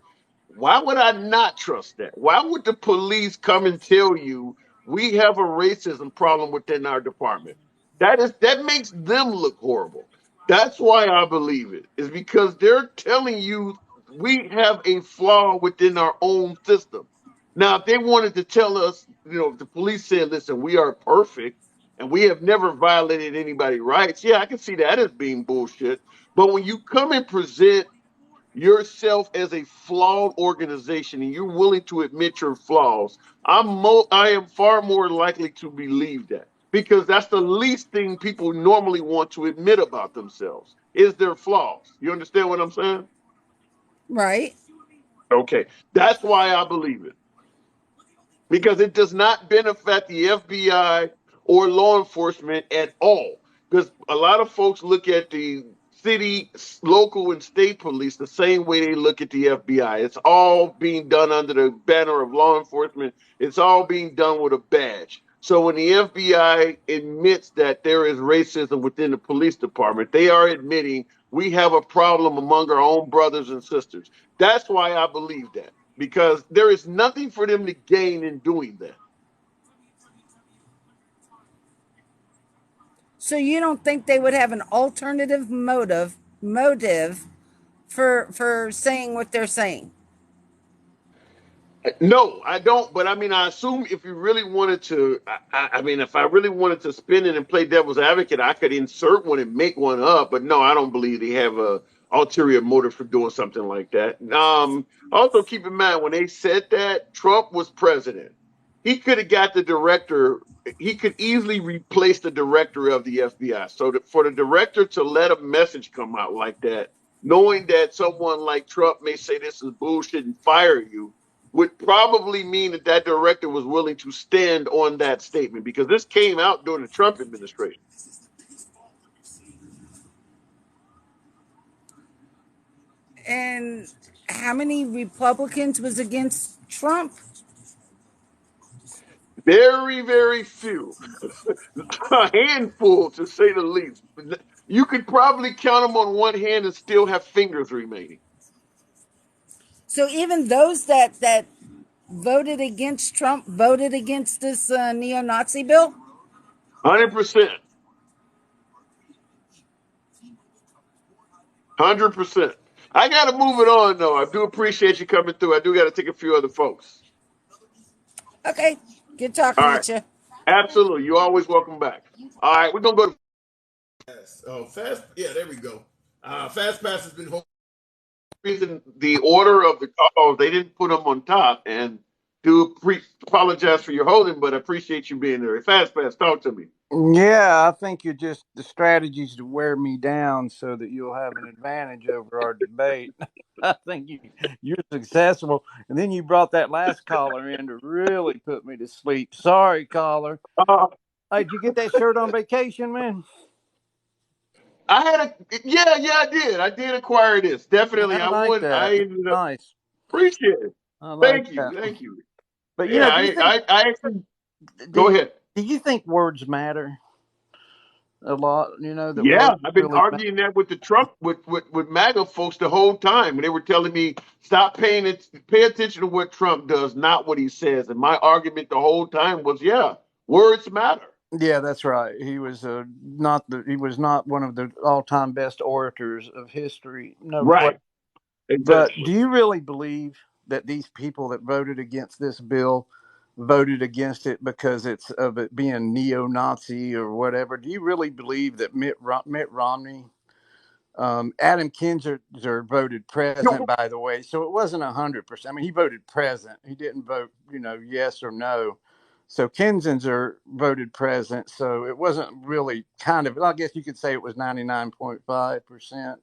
why would I not trust that? Why would the police come and tell you we have a racism problem within our department? That makes them look horrible. That's why I believe it, is because they're telling you we have a flaw within our own system. Now, if they wanted to tell us, if the police said, listen, we are perfect and we have never violated anybody's rights, yeah, I can see that as being bullshit. But when you come and present yourself as a flawed organization and you're willing to admit your flaws, I am far more likely to believe that, because that's the least thing people normally want to admit about themselves is their flaws. You understand what I'm saying? Right. Okay, that's why I believe it, because it does not benefit the FBI or law enforcement at all. Because a lot of folks look at the city, local, and state police the same way they look at the FBI. It's all being done under the banner of law enforcement. It's all being done with a badge. So when the FBI admits that there is racism within the police department, they are admitting we have a problem among our own brothers and sisters. That's why I believe that, because there is nothing for them to gain in doing that. So you don't think they would have an alternative motive for saying what they're saying? No, I don't. But I mean, I assume if you really wanted to, I mean, if I really wanted to spin it and play devil's advocate, I could insert one and make one up. But no, I don't believe they have a ulterior motive for doing something like that. Also, keep in mind when they said that Trump was president, he could have got the director. He could easily replace the director of the FBI. So for the director to let a message come out like that, knowing that someone like Trump may say this is bullshit and fire you, would probably mean that that director was willing to stand on that statement, because this came out during the Trump administration. And how many Republicans was against Trump? Very, very few. A handful, to say the least. You could probably count them on one hand and still have fingers remaining. So even those that voted against Trump voted against this neo-Nazi bill? 100%. 100%. I got to move it on, though. I do appreciate you coming through. I do got to take a few other folks. Okay. Good talking All right. with you. Absolutely. You're always welcome back. All right. We're going to go to fast. Yeah, there we go. Fast Pass has been home. reason the order of the calls, they didn't put them on top, and apologize for your holding, but I appreciate you being there. Fast, talk to me. Yeah, I think you're just the strategies to wear me down so that you'll have an advantage over our debate. I think you're successful. And then you brought that last caller in to really put me to sleep. Sorry, caller. Uh, Hey, did you get that shirt on vacation, man? I had I did. I did acquire this. Definitely. I like that. I That's ended up, nice. appreciate it. I like Thank you. that. Thank you. But Yeah, do you think I actually, go do, ahead. do you think words matter a lot? That Yeah, words I've been really matter? arguing that with the Trump with MAGA folks the whole time, and they were telling me stop paying it, pay attention to what Trump does, not what he says. And my argument the whole time was, yeah, words matter. Yeah, that's right. He was he was not one of the all-time best orators of history. No question. Right. But Exactly. do you really believe that these people that voted against this bill voted against it because it's of it being neo-Nazi or whatever? Do you really believe that Mitt Romney, Adam Kinzinger voted present, No, by the way, so it wasn't 100%. I mean, he voted present. He didn't vote, yes or no. So Kinzinger voted present, so it wasn't really I guess you could say it was 99.5%.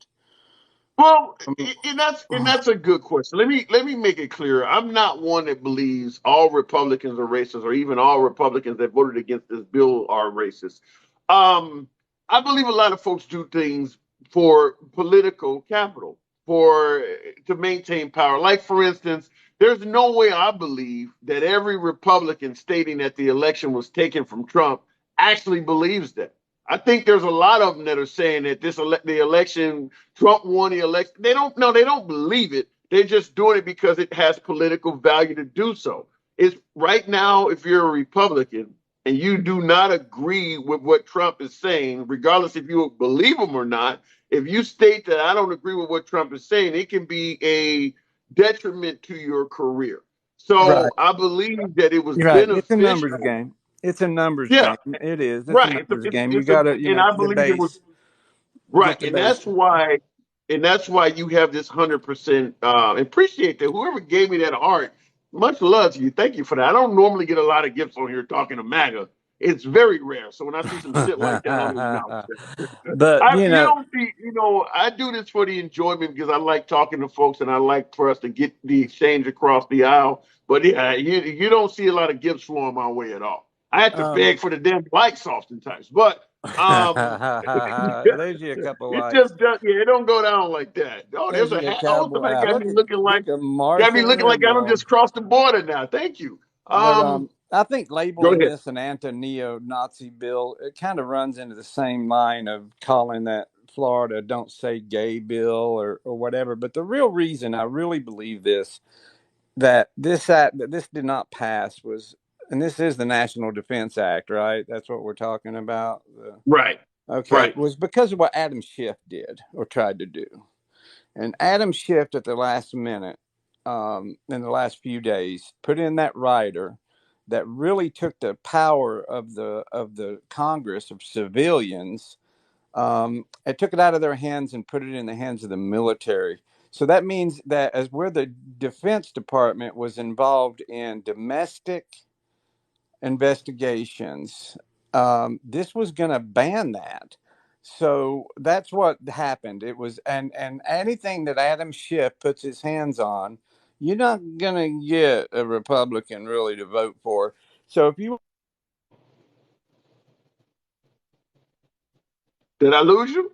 well, and that's a good question. Let me make it clear. I'm not one that believes all Republicans are racist, or even all Republicans that voted against this bill are racist. Um, I believe a lot of folks do things for political capital, for to maintain power. Like for instance, there's no way I believe that every Republican stating that the election was taken from Trump actually believes that. I think there's a lot of them that are saying that the election Trump won the election. They don't know. They don't believe it. They're just doing it because it has political value to do so. It's right now, if you're a Republican and you do not agree with what Trump is saying, regardless if you believe him or not, if you state that I don't agree with what Trump is saying, it can be a detriment to your career. Right. So I believe that it was Right. It's a numbers beneficial. game. It's a numbers Yeah, game. It is. It's a right. numbers game. You got to, And I get the believe it was base. Get right, the base. and that's why you have this 100%. Appreciate that. Whoever gave me that heart, much love to you. Thank you for that. I don't normally get a lot of gifts on here talking to MAGA. It's very rare. So when I see some shit like that, I'll acknowledge that. But, You don't see, I do this for the enjoyment because I like talking to folks and I like for us to get the exchange across the aisle. But yeah, you don't see a lot of gifts flowing my way at all. I have to um, beg for the damn likes oftentimes, but there's you a couple it likes. just does. Yeah, it don't go down like that. Oh, there's There's a you a hat. Oh, cowboy. somebody Look at got me Martha looking like I don't Limbaugh. just cross the border now. Thank you. But I think Go labeling ahead. this an anti-neo-Nazi bill, it kind of runs into the same line of calling that Florida "Don't Say Gay" bill or whatever. But the real reason I really believe that this act that this did not pass was, and this is the National Defense Act, right? That's what we're talking about. Right. Okay, Right. was because of what Adam Schiff did or tried to do. And Adam Schiff at the last minute, in the last few days, put in that rider that really took the power of the Congress of civilians. It took it out of their hands and put it in the hands of the military. So that means that as where the Defense Department was involved in domestic investigations, this was going to ban that. So that's what happened. It was, and anything that Adam Schiff puts his hands on, you're not going to get a Republican really to vote for. So if you Did I lose you?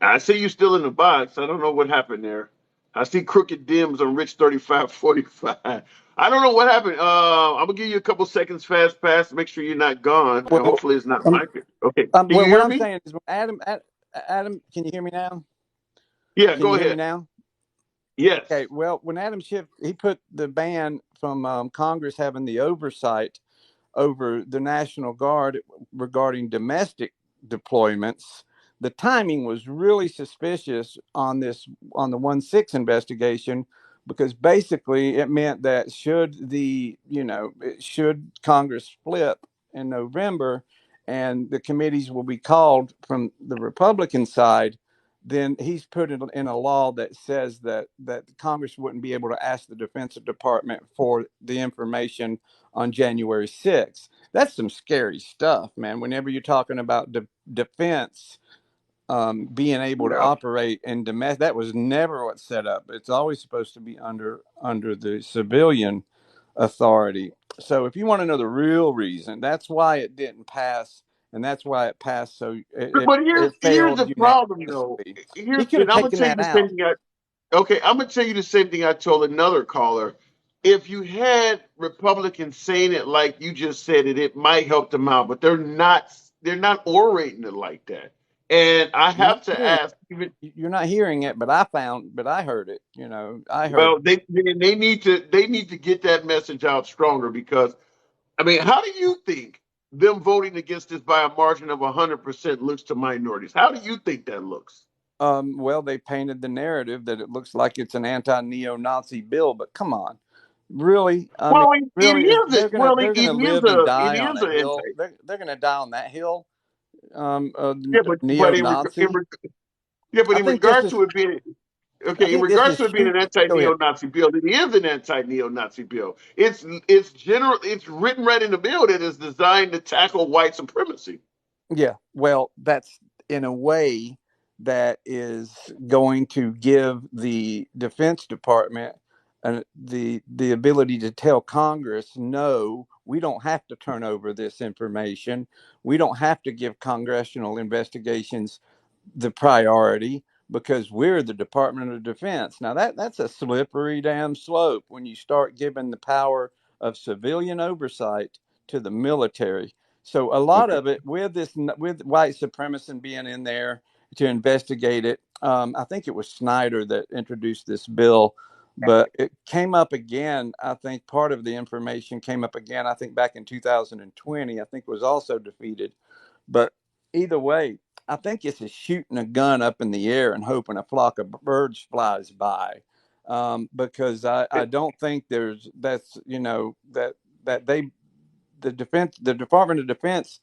I see you still in the box. I don't know what happened there. I see crooked dims on Rich 3545. I don't know what happened. I'm gonna give you a couple seconds fast pass to make sure you're not gone, and well, hopefully it's not um, my. Okay, can you what hear I'm me? saying is, Adam, can you hear me now? Yeah, Can go you hear me ahead. now? Yes. Okay. Well, when Adam Schiff he put the ban from Congress having the oversight over the National Guard regarding domestic deployments, the timing was really suspicious on the 1-6 investigation, because basically it meant that should Congress flip in November and the committees will be called from the Republican side, then he's put it in a law that says that Congress wouldn't be able to ask the Defense Department for the information on January 6th. That's some scary stuff, man. Whenever you're talking about defense being able to operate in domestic, that was never what's set up. It's always supposed to be under the civilian authority. So if you want to know the real reason, that's why it didn't pass. And that's why it passed. So But it here's failed the problem, though. unanimously. He Here's, could have and I'm gonna taken tell you that the out. same thing. I'm gonna tell you the same thing I told another caller. If you had Republicans saying it like you just said it, it might help them out. But they're not. They're not orating it like that. And I You're not have to hearing ask. You're not hearing it, but I heard it. I heard. Well, they need to get that message out stronger because I mean, how do you think them voting against this by a margin of 100% looks to minorities? How do you think that looks? Well, they painted the narrative that it looks like it's an anti-neo-Nazi bill, but come on, really? I mean, Well, really, it they're gonna live and die on is a an hill. anti. They're gonna die on that hill. Yeah, but Neo-Nazi. in I think this regard is. to it being I in think this regards is to it being an Go ahead. anti-neo-Nazi bill, it is an anti-neo-Nazi bill. It's written right in the bill that is designed to tackle white supremacy. Yeah, well, that's in a way that is going to give the Defense Department the ability to tell Congress, no, we don't have to turn over this information. We don't have to give congressional investigations the priority because we're the Department of Defense. Now that's a slippery damn slope when you start giving the power of civilian oversight to the military. So a lot of it with white supremacy being in there to investigate it. I think it was Snyder that introduced this bill, but it came up again. I think part of the information came up again. I think back in 2020. I think was also defeated. But either way, I think it's a shooting a gun up in the air and hoping a flock of birds flies by. Because I don't think that the Department of Defense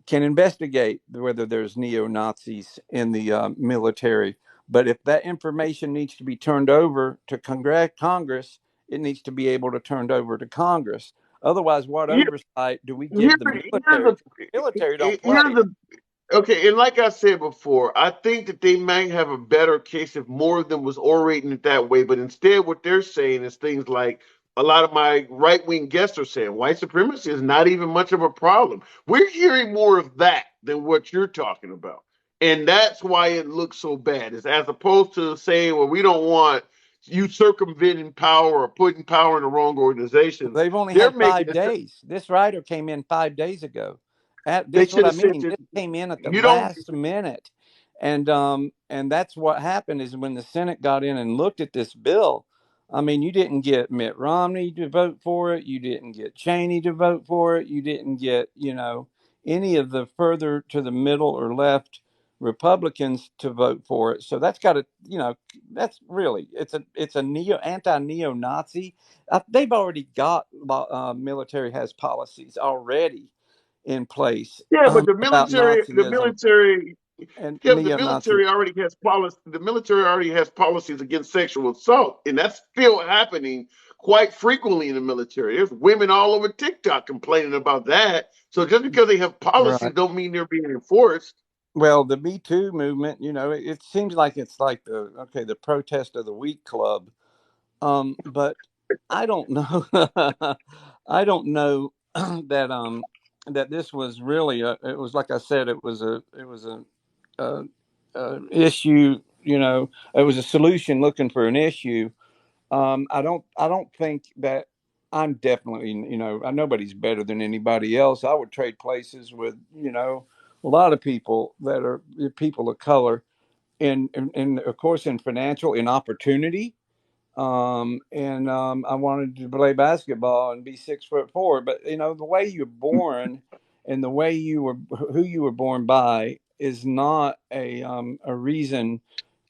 can investigate whether there's neo-Nazis in the military. But if that information needs to be turned over to Congress, it needs to be able to turn over to Congress. Otherwise, what Here, oversight do we here, give the military? The military don't play. Okay, and like I said before, I think that they might have a better case if more of them was orating it that way. But instead, what they're saying is things like a lot of my right wing guests are saying white supremacy is not even much of a problem. We're hearing more of that than what you're talking about. And that's why it looks so bad, is as opposed to saying, well, we don't want you circumventing power or putting power in the wrong organizations. They've only They're had 5 making days. This rider came in 5 days ago. they This is should what I have said mean. that This came in at the you don't. last minute, and that's what happened is when the Senate got in and looked at this bill. I mean, you didn't get Mitt Romney to vote for it. You didn't get Cheney to vote for it. You didn't get any of the further to the middle or left Republicans to vote for it. So that's got to that's really it's a anti-neo-Nazi. They've already got military has policies already in place Yeah, but about Nazism and the neo-Nazi. military already has policy. The military already has policies against sexual assault, and that's still happening quite frequently in the military. There's women all over TikTok complaining about that. So just because they have policies, Right. don't mean they're being enforced. Well, the Me Too movement, it seems like it's like the protest of the week club. But I don't know. I don't know that that this was really it was like I said, it was a issue. It was a solution looking for an issue. I don't think that I'm definitely, nobody's better than anybody else. I would trade places with, a lot of people that are people of color in of course, in financial, in opportunity. And I wanted to play basketball and be 6'4", but the way you're born and the way who you were born by is not a reason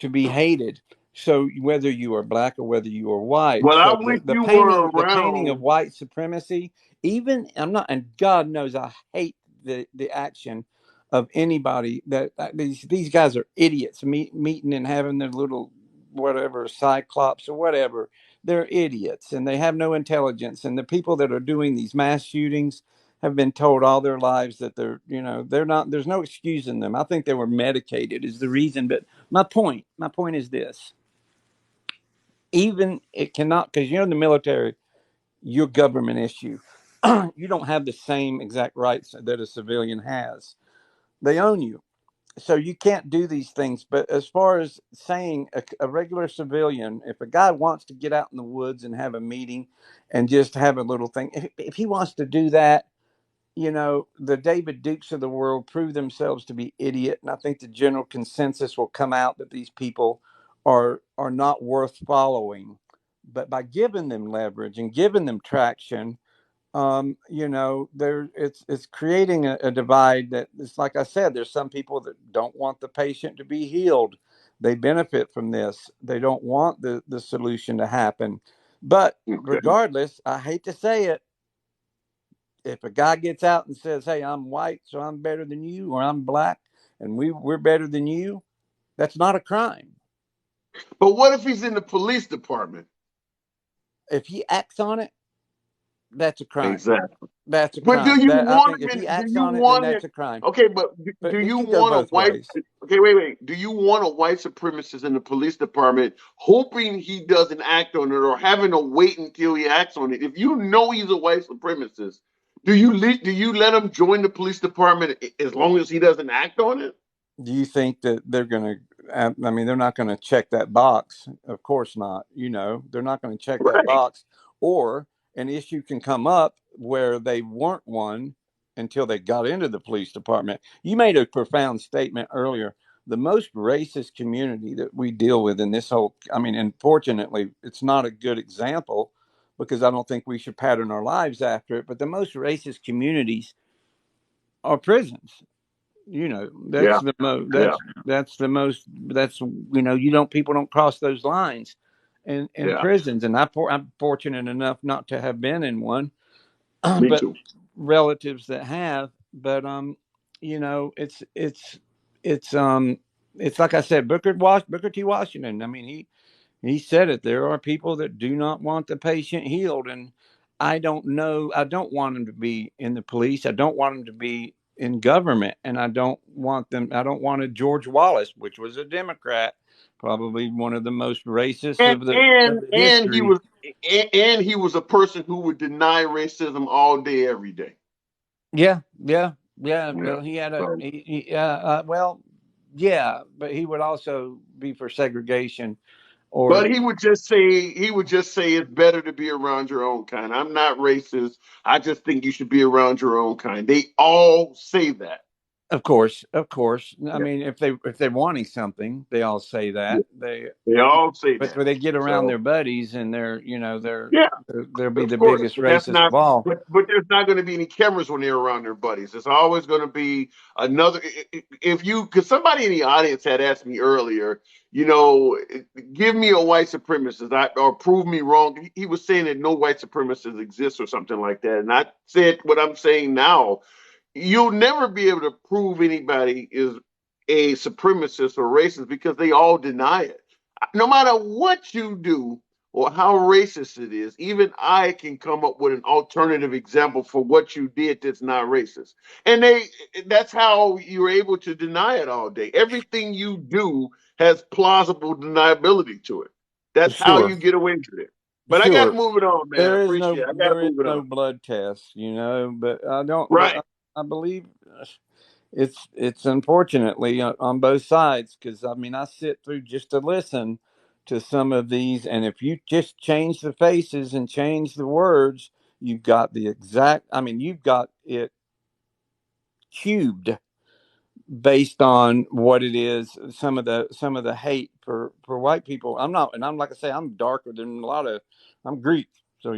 to be hated. So whether you are black or whether you are white, Well, I so wish the you were painting of around. white supremacy, even I'm not, and God knows I hate the action of anybody that these guys are idiots meeting and having their little whatever cyclops or whatever. They're idiots and they have no intelligence. And the people that are doing these mass shootings have been told all their lives that they're not, there's no excusing them. I think they were medicated is the reason. But my point is this: even it cannot, because you're in the military, your government issue. You don't have the same exact rights that a civilian has. They own you. So you can't do these things. But as far as saying a regular civilian, if a guy wants to get out in the woods and have a meeting and just have a little thing, if he wants to do that, the David Dukes of the world prove themselves to be idiot. And I think the general consensus will come out that these people are not worth following. But by giving them leverage and giving them traction, it's creating a divide that it's like I said, there's some people that don't want the patient to be healed. They benefit from this. They don't want the solution to happen. But regardless, I hate to say it, if a guy gets out and says, hey, I'm white, so I'm better than you, or I'm black and we're better than you, that's not a crime. But what if he's in the police department? If he acts on it, that's a crime. Exactly. That's a But crime. do you I want think if him? he Do acts you on it, then want that's him? a crime. Okay, but But do it you can go want a both white? ways. Okay, wait. Do you want a white supremacist in the police department, hoping he doesn't act on it, or having to wait until he acts on it? If you know he's a white supremacist, do you let him join the police department as long as he doesn't act on it? Do you think that they're going to? I mean, they're not going to check that box. Of course not. They're not going to check that Right. box. Or an issue can come up where they weren't one until they got into the police department. You made a profound statement earlier. The most racist community that we deal with in this whole, I mean, unfortunately, it's not a good example because I don't think we should pattern our lives after it. But the most racist communities are prisons. That's Yeah. the most. Yeah. That's the most. That's you don't people don't cross those lines, in Yeah. prisons. And I'm fortunate enough not to have been in one, Me but too. relatives that have. But it's like I said, Booker T. Washington. I mean, he said it. There are people that do not want the patient healed, and I don't know. I don't want them to be in the police. I don't want them to be in government, and I don't want them. I don't want a George Wallace, which was a Democrat, probably one of the most racist And of the and and he history. was and he was a person who would deny racism all day, every day. Yeah. Yeah. Well, he had a. So, Well, yeah, but he would also be for segregation, or but he would just say it's better to be around your own kind. I'm not racist. I just think you should be around your own kind. They all say that. Of course. I Yeah. mean, if they're wanting something, they all say Yeah. that. They all say But that. when they get around So their buddies and yeah. they'll be Of the course, biggest but that's racist not. of all. But there's not going to be any cameras when they're around their buddies. It's always going to be another. If you, because somebody in the audience had asked me earlier, give me a white supremacist, or prove me wrong. He was saying that no white supremacists exist or something like that, and I said what I'm saying now. You'll never be able to prove anybody is a supremacist or racist because they all deny it. No matter what you do or how racist it is, even I can come up with an alternative example for what you did that's not racist. And that's how you're able to deny it all day. Everything you do has plausible deniability to it. That's how Sure, you get away with it. But I got to sure. move it on, man. I appreciate it. I got to There is move it no on. blood test, but I don't. Right. But I believe it's unfortunately on both sides because I mean I sit through just to listen to some of these, and if you just change the faces and change the words, you've got the exact. I mean, you've got it cubed based on what it is. Some of the hate for white people. I'm not, and I'm like I say, I'm darker than a lot of. I'm Greek, so.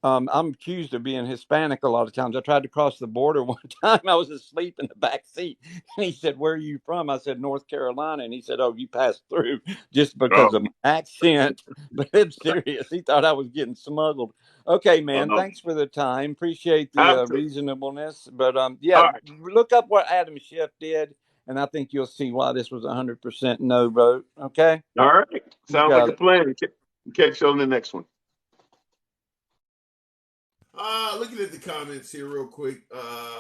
I'm accused of being Hispanic a lot of times. I tried to cross the border one time. I was asleep in the back seat, and he said, "Where are you from?" I said, "North Carolina," and he said, "Oh, you passed through just because of my accent." But I'm serious. He thought I was getting smuggled. Okay, man. Thanks for the time. Appreciate the reasonableness. But yeah, look up what Adam Schiff did, and I think you'll see why this was 100% no vote. Okay. All right. Sounds like a plan. Catch you on the next one. Looking at the comments here real quick.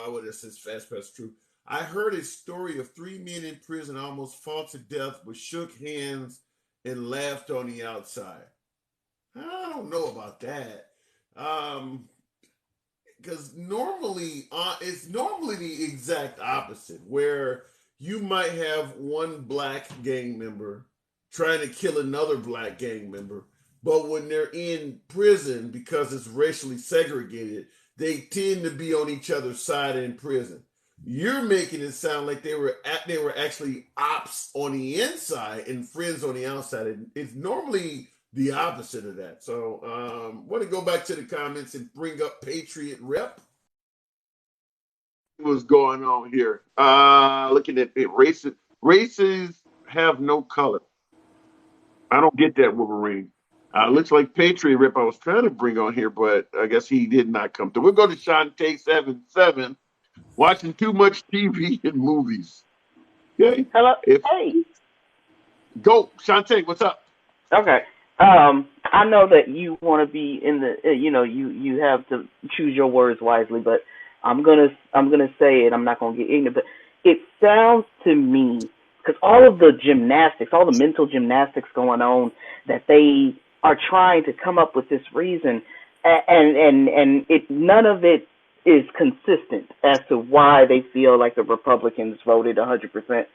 What is this? Fast Pass True. I heard a story of 3 men in prison almost fought to death, but shook hands and laughed on the outside. I don't know about that. Because normally, it's normally the exact opposite, where you might have one black gang member trying to kill another black gang member. But when they're in prison, because it's racially segregated, they tend to be on each other's side in prison. You're making it sound like they were actually ops on the inside and friends on the outside. It's normally the opposite of that. So want to go back to the comments and bring up Patriot Rep. What's going on here? Looking at it, races have no color. I don't get that, Wolverine. Looks like Patriot Rip I was trying to bring on here, but I guess he did not come through. We'll go to Shantae77, watching too much TV and movies. Okay. Hello. Hey. Go, Shantae. What's up? Okay. I know that you want to be in the, you have to choose your words wisely, but I'm gonna say it. I'm not gonna get ignorant, but it sounds to me, because all of the gymnastics, all the mental gymnastics going on, that they are trying to come up with this reason, and none of it is consistent as to why they feel like the Republicans voted 100%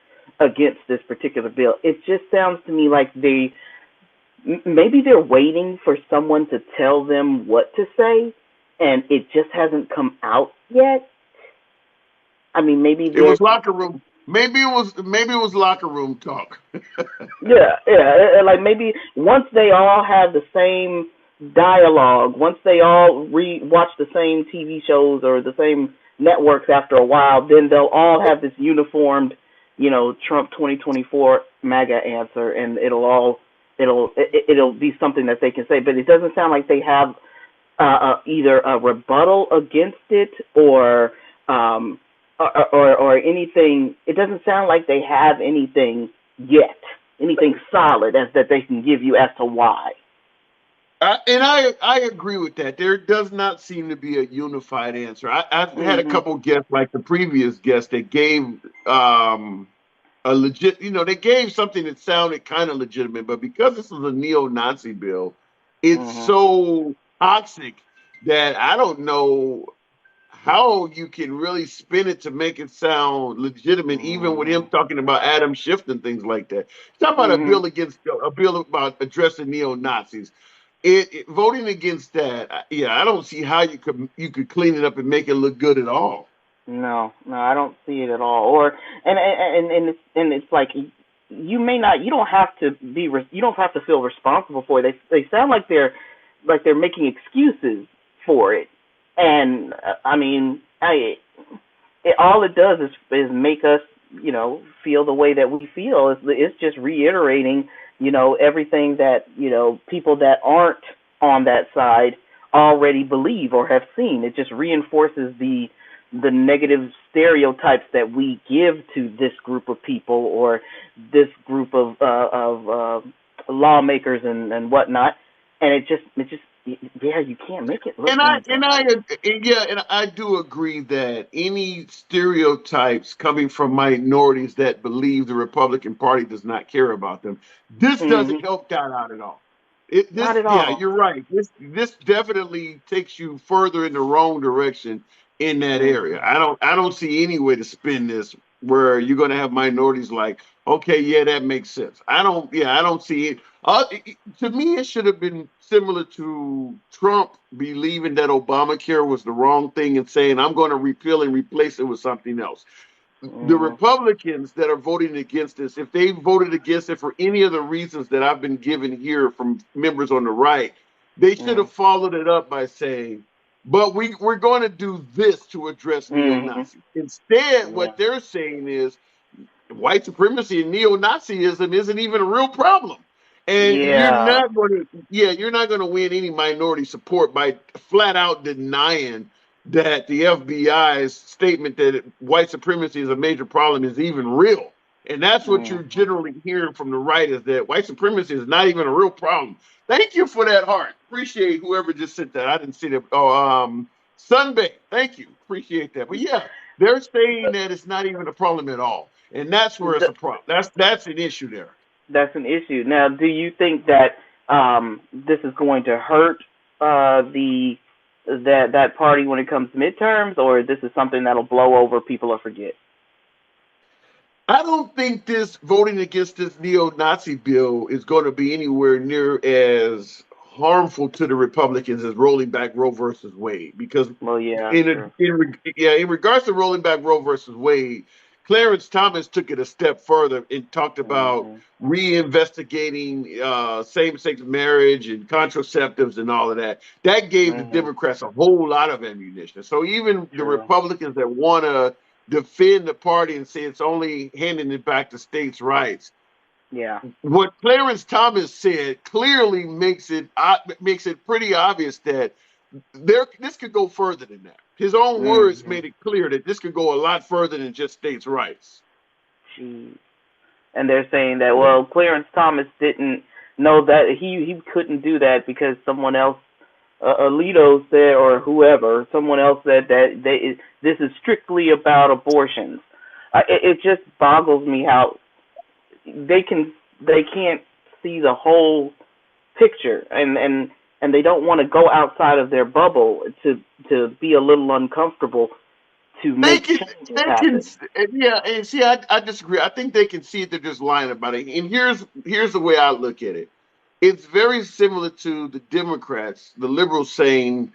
against this particular bill. It just sounds to me like maybe they're waiting for someone to tell them what to say, and it just hasn't come out yet. I mean, maybe it was locker room. Maybe it was locker room talk. yeah. Like maybe once they all have the same dialogue, once they all watch the same TV shows or the same networks after a while, then they'll all have this uniformed, Trump 2024 MAGA answer, and it'll be something that they can say. But it doesn't sound like they have either a rebuttal against it or anything. It doesn't sound like they have anything yet, anything solid as that they can give you as to why. And I agree with that. There does not seem to be a unified answer. I've had a couple guests, like the previous guest, that gave a legit, they gave something that sounded kind of legitimate, but because this is a neo-Nazi bill, it's so toxic that I don't know how you can really spin it to make it sound legitimate, even with him talking about Adam Schiff and things like that. Talk about a bill about addressing neo-Nazis. Voting against that, I don't see how you could clean it up and make it look good at all. No, I don't see it at all. And it's like you don't have to feel responsible for it. They sound like they're making excuses for it. And I mean, all it does is make us, feel the way that we feel. It's just reiterating, everything that, people that aren't on that side already believe or have seen. It just reinforces the negative stereotypes that we give to this group of people or this group of lawmakers and whatnot. And it just you can't make it look. And I do agree that any stereotypes coming from minorities that believe the Republican Party does not care about them, this doesn't help that out at all. Not at all. Yeah, you're right. This definitely takes you further in the wrong direction in that area. I don't see any way to spin this where you're going to have minorities like, okay, yeah, that makes sense. I don't see it. To me, it should have been similar to Trump believing that Obamacare was the wrong thing and saying, I'm going to repeal and replace it with something else. The Republicans that are voting against this, if they voted against it for any of the reasons that I've been given here from members on the right, they should have followed it up by saying, but we're going to do this to address neo-Nazis. Instead, what they're saying is white supremacy and neo-Nazism isn't even a real problem. And you're not going to win any minority support by flat out denying that the FBI's statement that white supremacy is a major problem is even real. And that's what you're generally hearing from the right, is that white supremacy is not even a real problem. Thank you for that heart. Appreciate whoever just sent that. I didn't see that. Oh, Sunbay. Thank you. Appreciate that. But yeah, they're saying that it's not even a problem at all. And that's where it's a problem. That's an issue there. That's an issue. Now, do you think that this is going to hurt that party when it comes to midterms, or this is something that'll blow over, people will forget? I don't think this voting against this neo-Nazi bill is going to be anywhere near as harmful to the Republicans as rolling back Roe versus Wade, because in regards to rolling back Roe versus Wade, Clarence Thomas took it a step further and talked about reinvestigating same-sex marriage and contraceptives and all of that. That gave the Democrats a whole lot of ammunition. So even the Republicans that want to defend the party and say it's only handing it back to states' rights. Yeah. What Clarence Thomas said clearly makes it pretty obvious that this could go further than that. His own words made it clear that this could go a lot further than just states' rights. And they're saying that, well, Clarence Thomas didn't know that he couldn't do that because someone else, Alito said, or whoever, someone else said that this is strictly about abortions. It just boggles me how they can't see the whole picture, and they don't want to go outside of their bubble to be a little uncomfortable to make changes happen. And see, I disagree. I think they can see it. They're just lying about it. And here's the way I look at it. It's very similar to the Democrats, the liberals saying,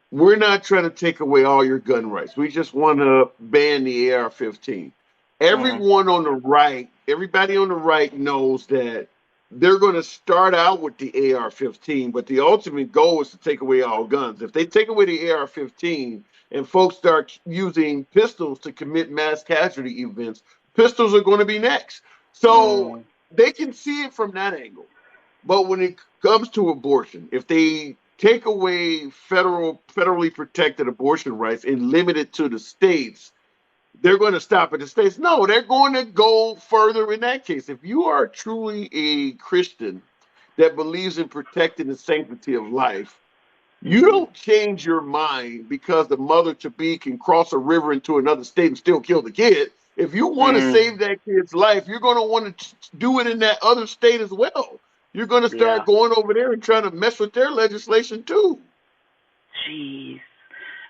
we're not trying to take away all your gun rights. We just want to ban the AR-15. Everyone on the right, everybody on the right knows that they're going to start out with the AR-15, but the ultimate goal is to take away all guns. If they take away the AR-15 and folks start using pistols to commit mass casualty events, pistols are going to be next. So they can see it from that angle. But when it comes to abortion, if they take away federally protected abortion rights and limit it to the states, they're going to stop at the states. No, they're going to go further in that case. If you are truly a Christian that believes in protecting the sanctity of life, you don't change your mind because the mother-to-be can cross a river into another state and still kill the kid. If you want to save that kid's life, you're going to want to do it in that other state as well. You're going to start going over there and trying to mess with their legislation too. Jeez.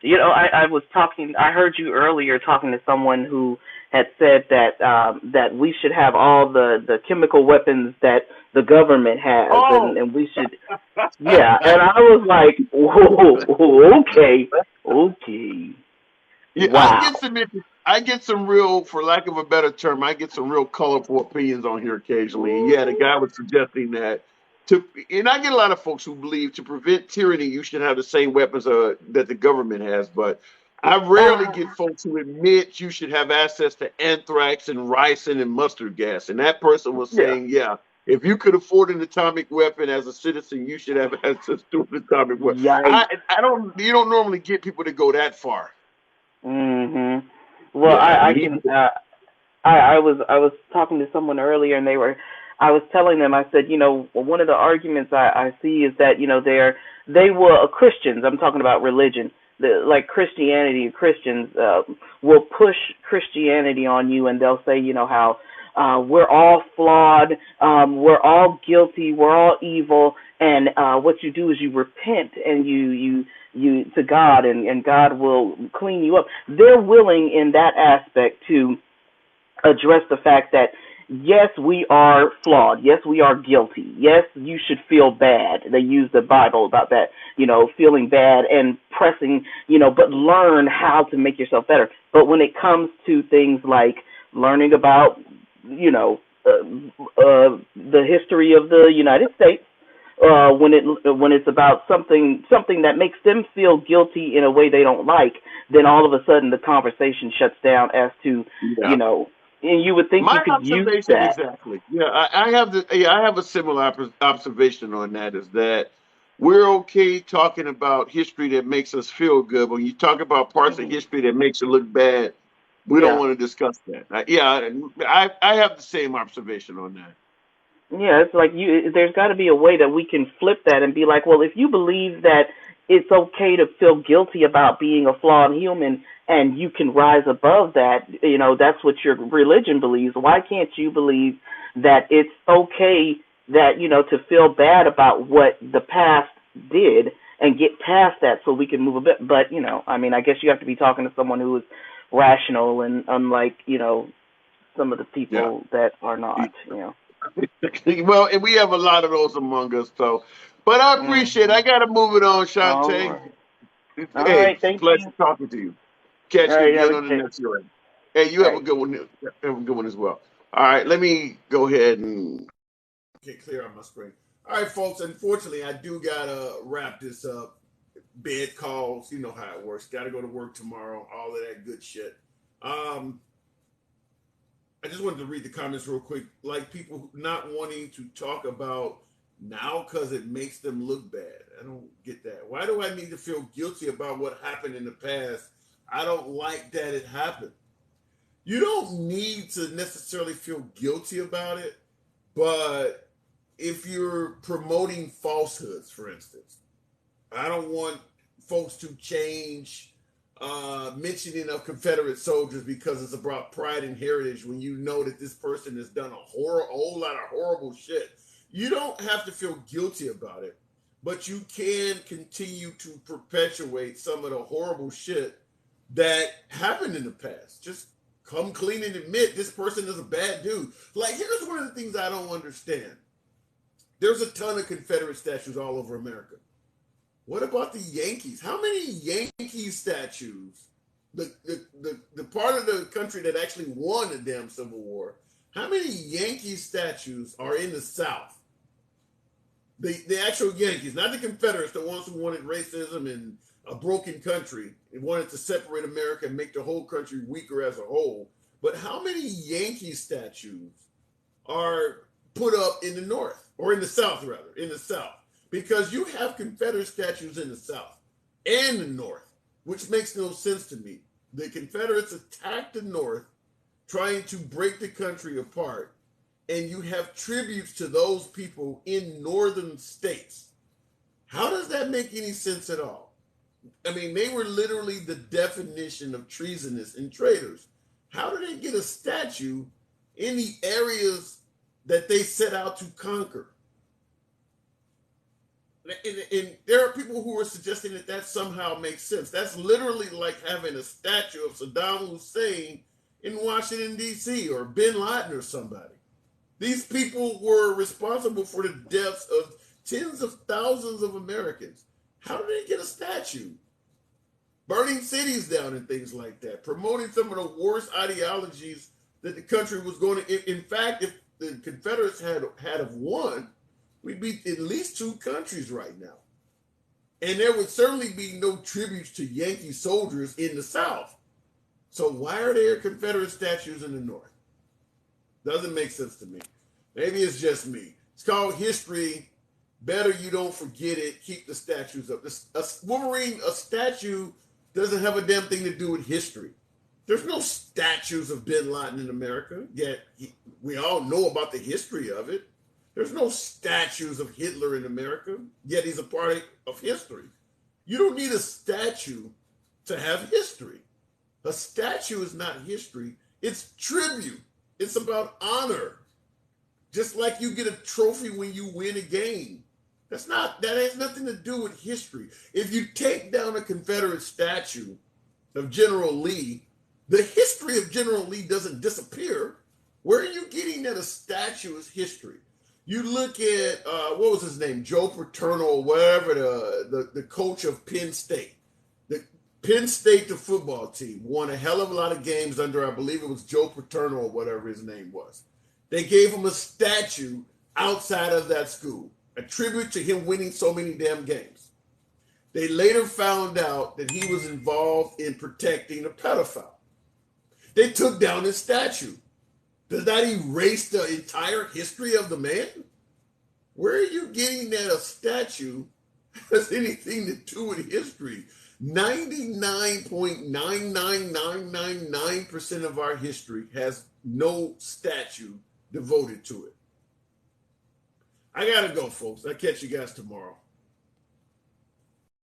You know, I heard you earlier talking to someone who had said that that we should have all the chemical weapons that the government has, and we should, and I was like, whoa, okay. Yeah, wow. I get some real, for lack of a better term, I get some real colorful opinions on here occasionally. And the guy was suggesting that and I get a lot of folks who believe to prevent tyranny, you should have the same weapons that the government has. But I rarely get folks who admit you should have access to anthrax and ricin and mustard gas. And that person was saying, if you could afford an atomic weapon as a citizen, you should have access to an atomic weapon. You don't normally get people to go that far. Well, I was talking to someone earlier, and I was telling them, I said, one of the arguments I see is that, they were Christians. I'm talking about religion. Like Christianity, Christians will push Christianity on you, and they'll say, how we're all flawed, we're all guilty, we're all evil, and what you do is you repent and you to God, and God will clean you up. They're willing in that aspect to address the fact that, yes, we are flawed. Yes, we are guilty. Yes, you should feel bad. They use the Bible about that, feeling bad and pressing, but learn how to make yourself better. But when it comes to things like learning about, the history of the United States, when it's about something that makes them feel guilty in a way they don't like, then all of a sudden the conversation shuts down as to, Yeah. and you would think My you could use observation that. exactly. Yeah, I have a similar observation on that. Is that we're okay talking about history that makes us feel good. When you talk about parts of history that makes it look bad, we don't Yeah. want to discuss that. I have the same observation on that. Yeah, it's like there's got to be a way that we can flip that and be like, well, if you believe that it's okay to feel guilty about being a flawed human and you can rise above that, that's what your religion believes. Why can't you believe that it's okay that, to feel bad about what the past did and get past that so we can move a bit? But, I guess you have to be talking to someone who is rational and unlike, some of the Yeah. people that are not, Well, and we have a lot of those among us, so. But I appreciate it. I got to move it on, All Shantae. right. All Hey, right. it's a Thank pleasure you. talking to you. All Catch you right. Have again a on the good day. next one. Hey, you All have a right. good one. Have a good one as well. All right, let me go ahead and get clear on my screen. All right, folks. Unfortunately, I do gotta wrap this up. Bed calls, you know how it works. Got to go to work tomorrow. All of that good shit. I just wanted to read the comments real quick. Like people not wanting to talk about now because it makes them look bad. I don't get that. Why do I need to feel guilty about what happened in the past? I don't like that it happened. You don't need to necessarily feel guilty about it, but if you're promoting falsehoods, for instance, I don't want folks to change mentioning of Confederate soldiers because it's about pride and heritage when you know that this person has done a whole lot of horrible shit. You don't have to feel guilty about it, but you can continue to perpetuate some of the horrible shit that happened in the past. Just come clean and admit this person is a bad dude. Like, here's one of the things I don't understand. There's a ton of Confederate statues all over America. What about the Yankees? How many Yankees statues, the part of the country that actually won the damn Civil War, how many Yankee statues are in the South? The actual Yankees, not the Confederates, the ones who wanted racism and a broken country and wanted to separate America and make the whole country weaker as a whole. But how many Yankee statues are put up in the North, or in the South, rather, in the South? Because you have Confederate statues in the South and the North, which makes no sense to me. The Confederates attacked the North, trying to break the country apart, and you have tributes to those people in northern states. How does that make any sense at all? I mean, they were literally the definition of treasonous and traitors. How do they get a statue in the areas that they set out to conquer? And there are people who are suggesting that somehow makes sense. That's literally like having a statue of Saddam Hussein in Washington, D.C., or bin Laden or somebody. These people were responsible for the deaths of tens of thousands of Americans. How did they get a statue? Burning cities down and things like that, promoting some of the worst ideologies that the country was going to. In fact, if the Confederates had won, we'd be at least two countries right now. And there would certainly be no tributes to Yankee soldiers in the South. So why are there Confederate statues in the North? Doesn't make sense to me. Maybe it's just me. It's called history. Better you don't forget it. Keep the statues up. Wolverine, a statue doesn't have a damn thing to do with history. There's no statues of bin Laden in America, yet we all know about the history of it. There's no statues of Hitler in America, yet he's a part of history. You don't need a statue to have history. A statue is not history. It's tribute. It's about honor. Just like you get a trophy when you win a game. That has nothing to do with history. If you take down a Confederate statue of General Lee, the history of General Lee doesn't disappear. Where are you getting that a statue is history? You look at, what was his name? Joe Paterno, or whatever, the coach of Penn State. The Penn State, the football team, won a hell of a lot of games under, I believe it was Joe Paterno or whatever his name was. They gave him a statue outside of that school. a tribute to him winning so many damn games. They later found out that he was involved in protecting a pedophile. They took down his statue. Does that erase the entire history of the man? Where are you getting that a statue has anything to do with history? 99.99999% of our history has no statue devoted to it. I gotta go, folks. I'll catch you guys tomorrow.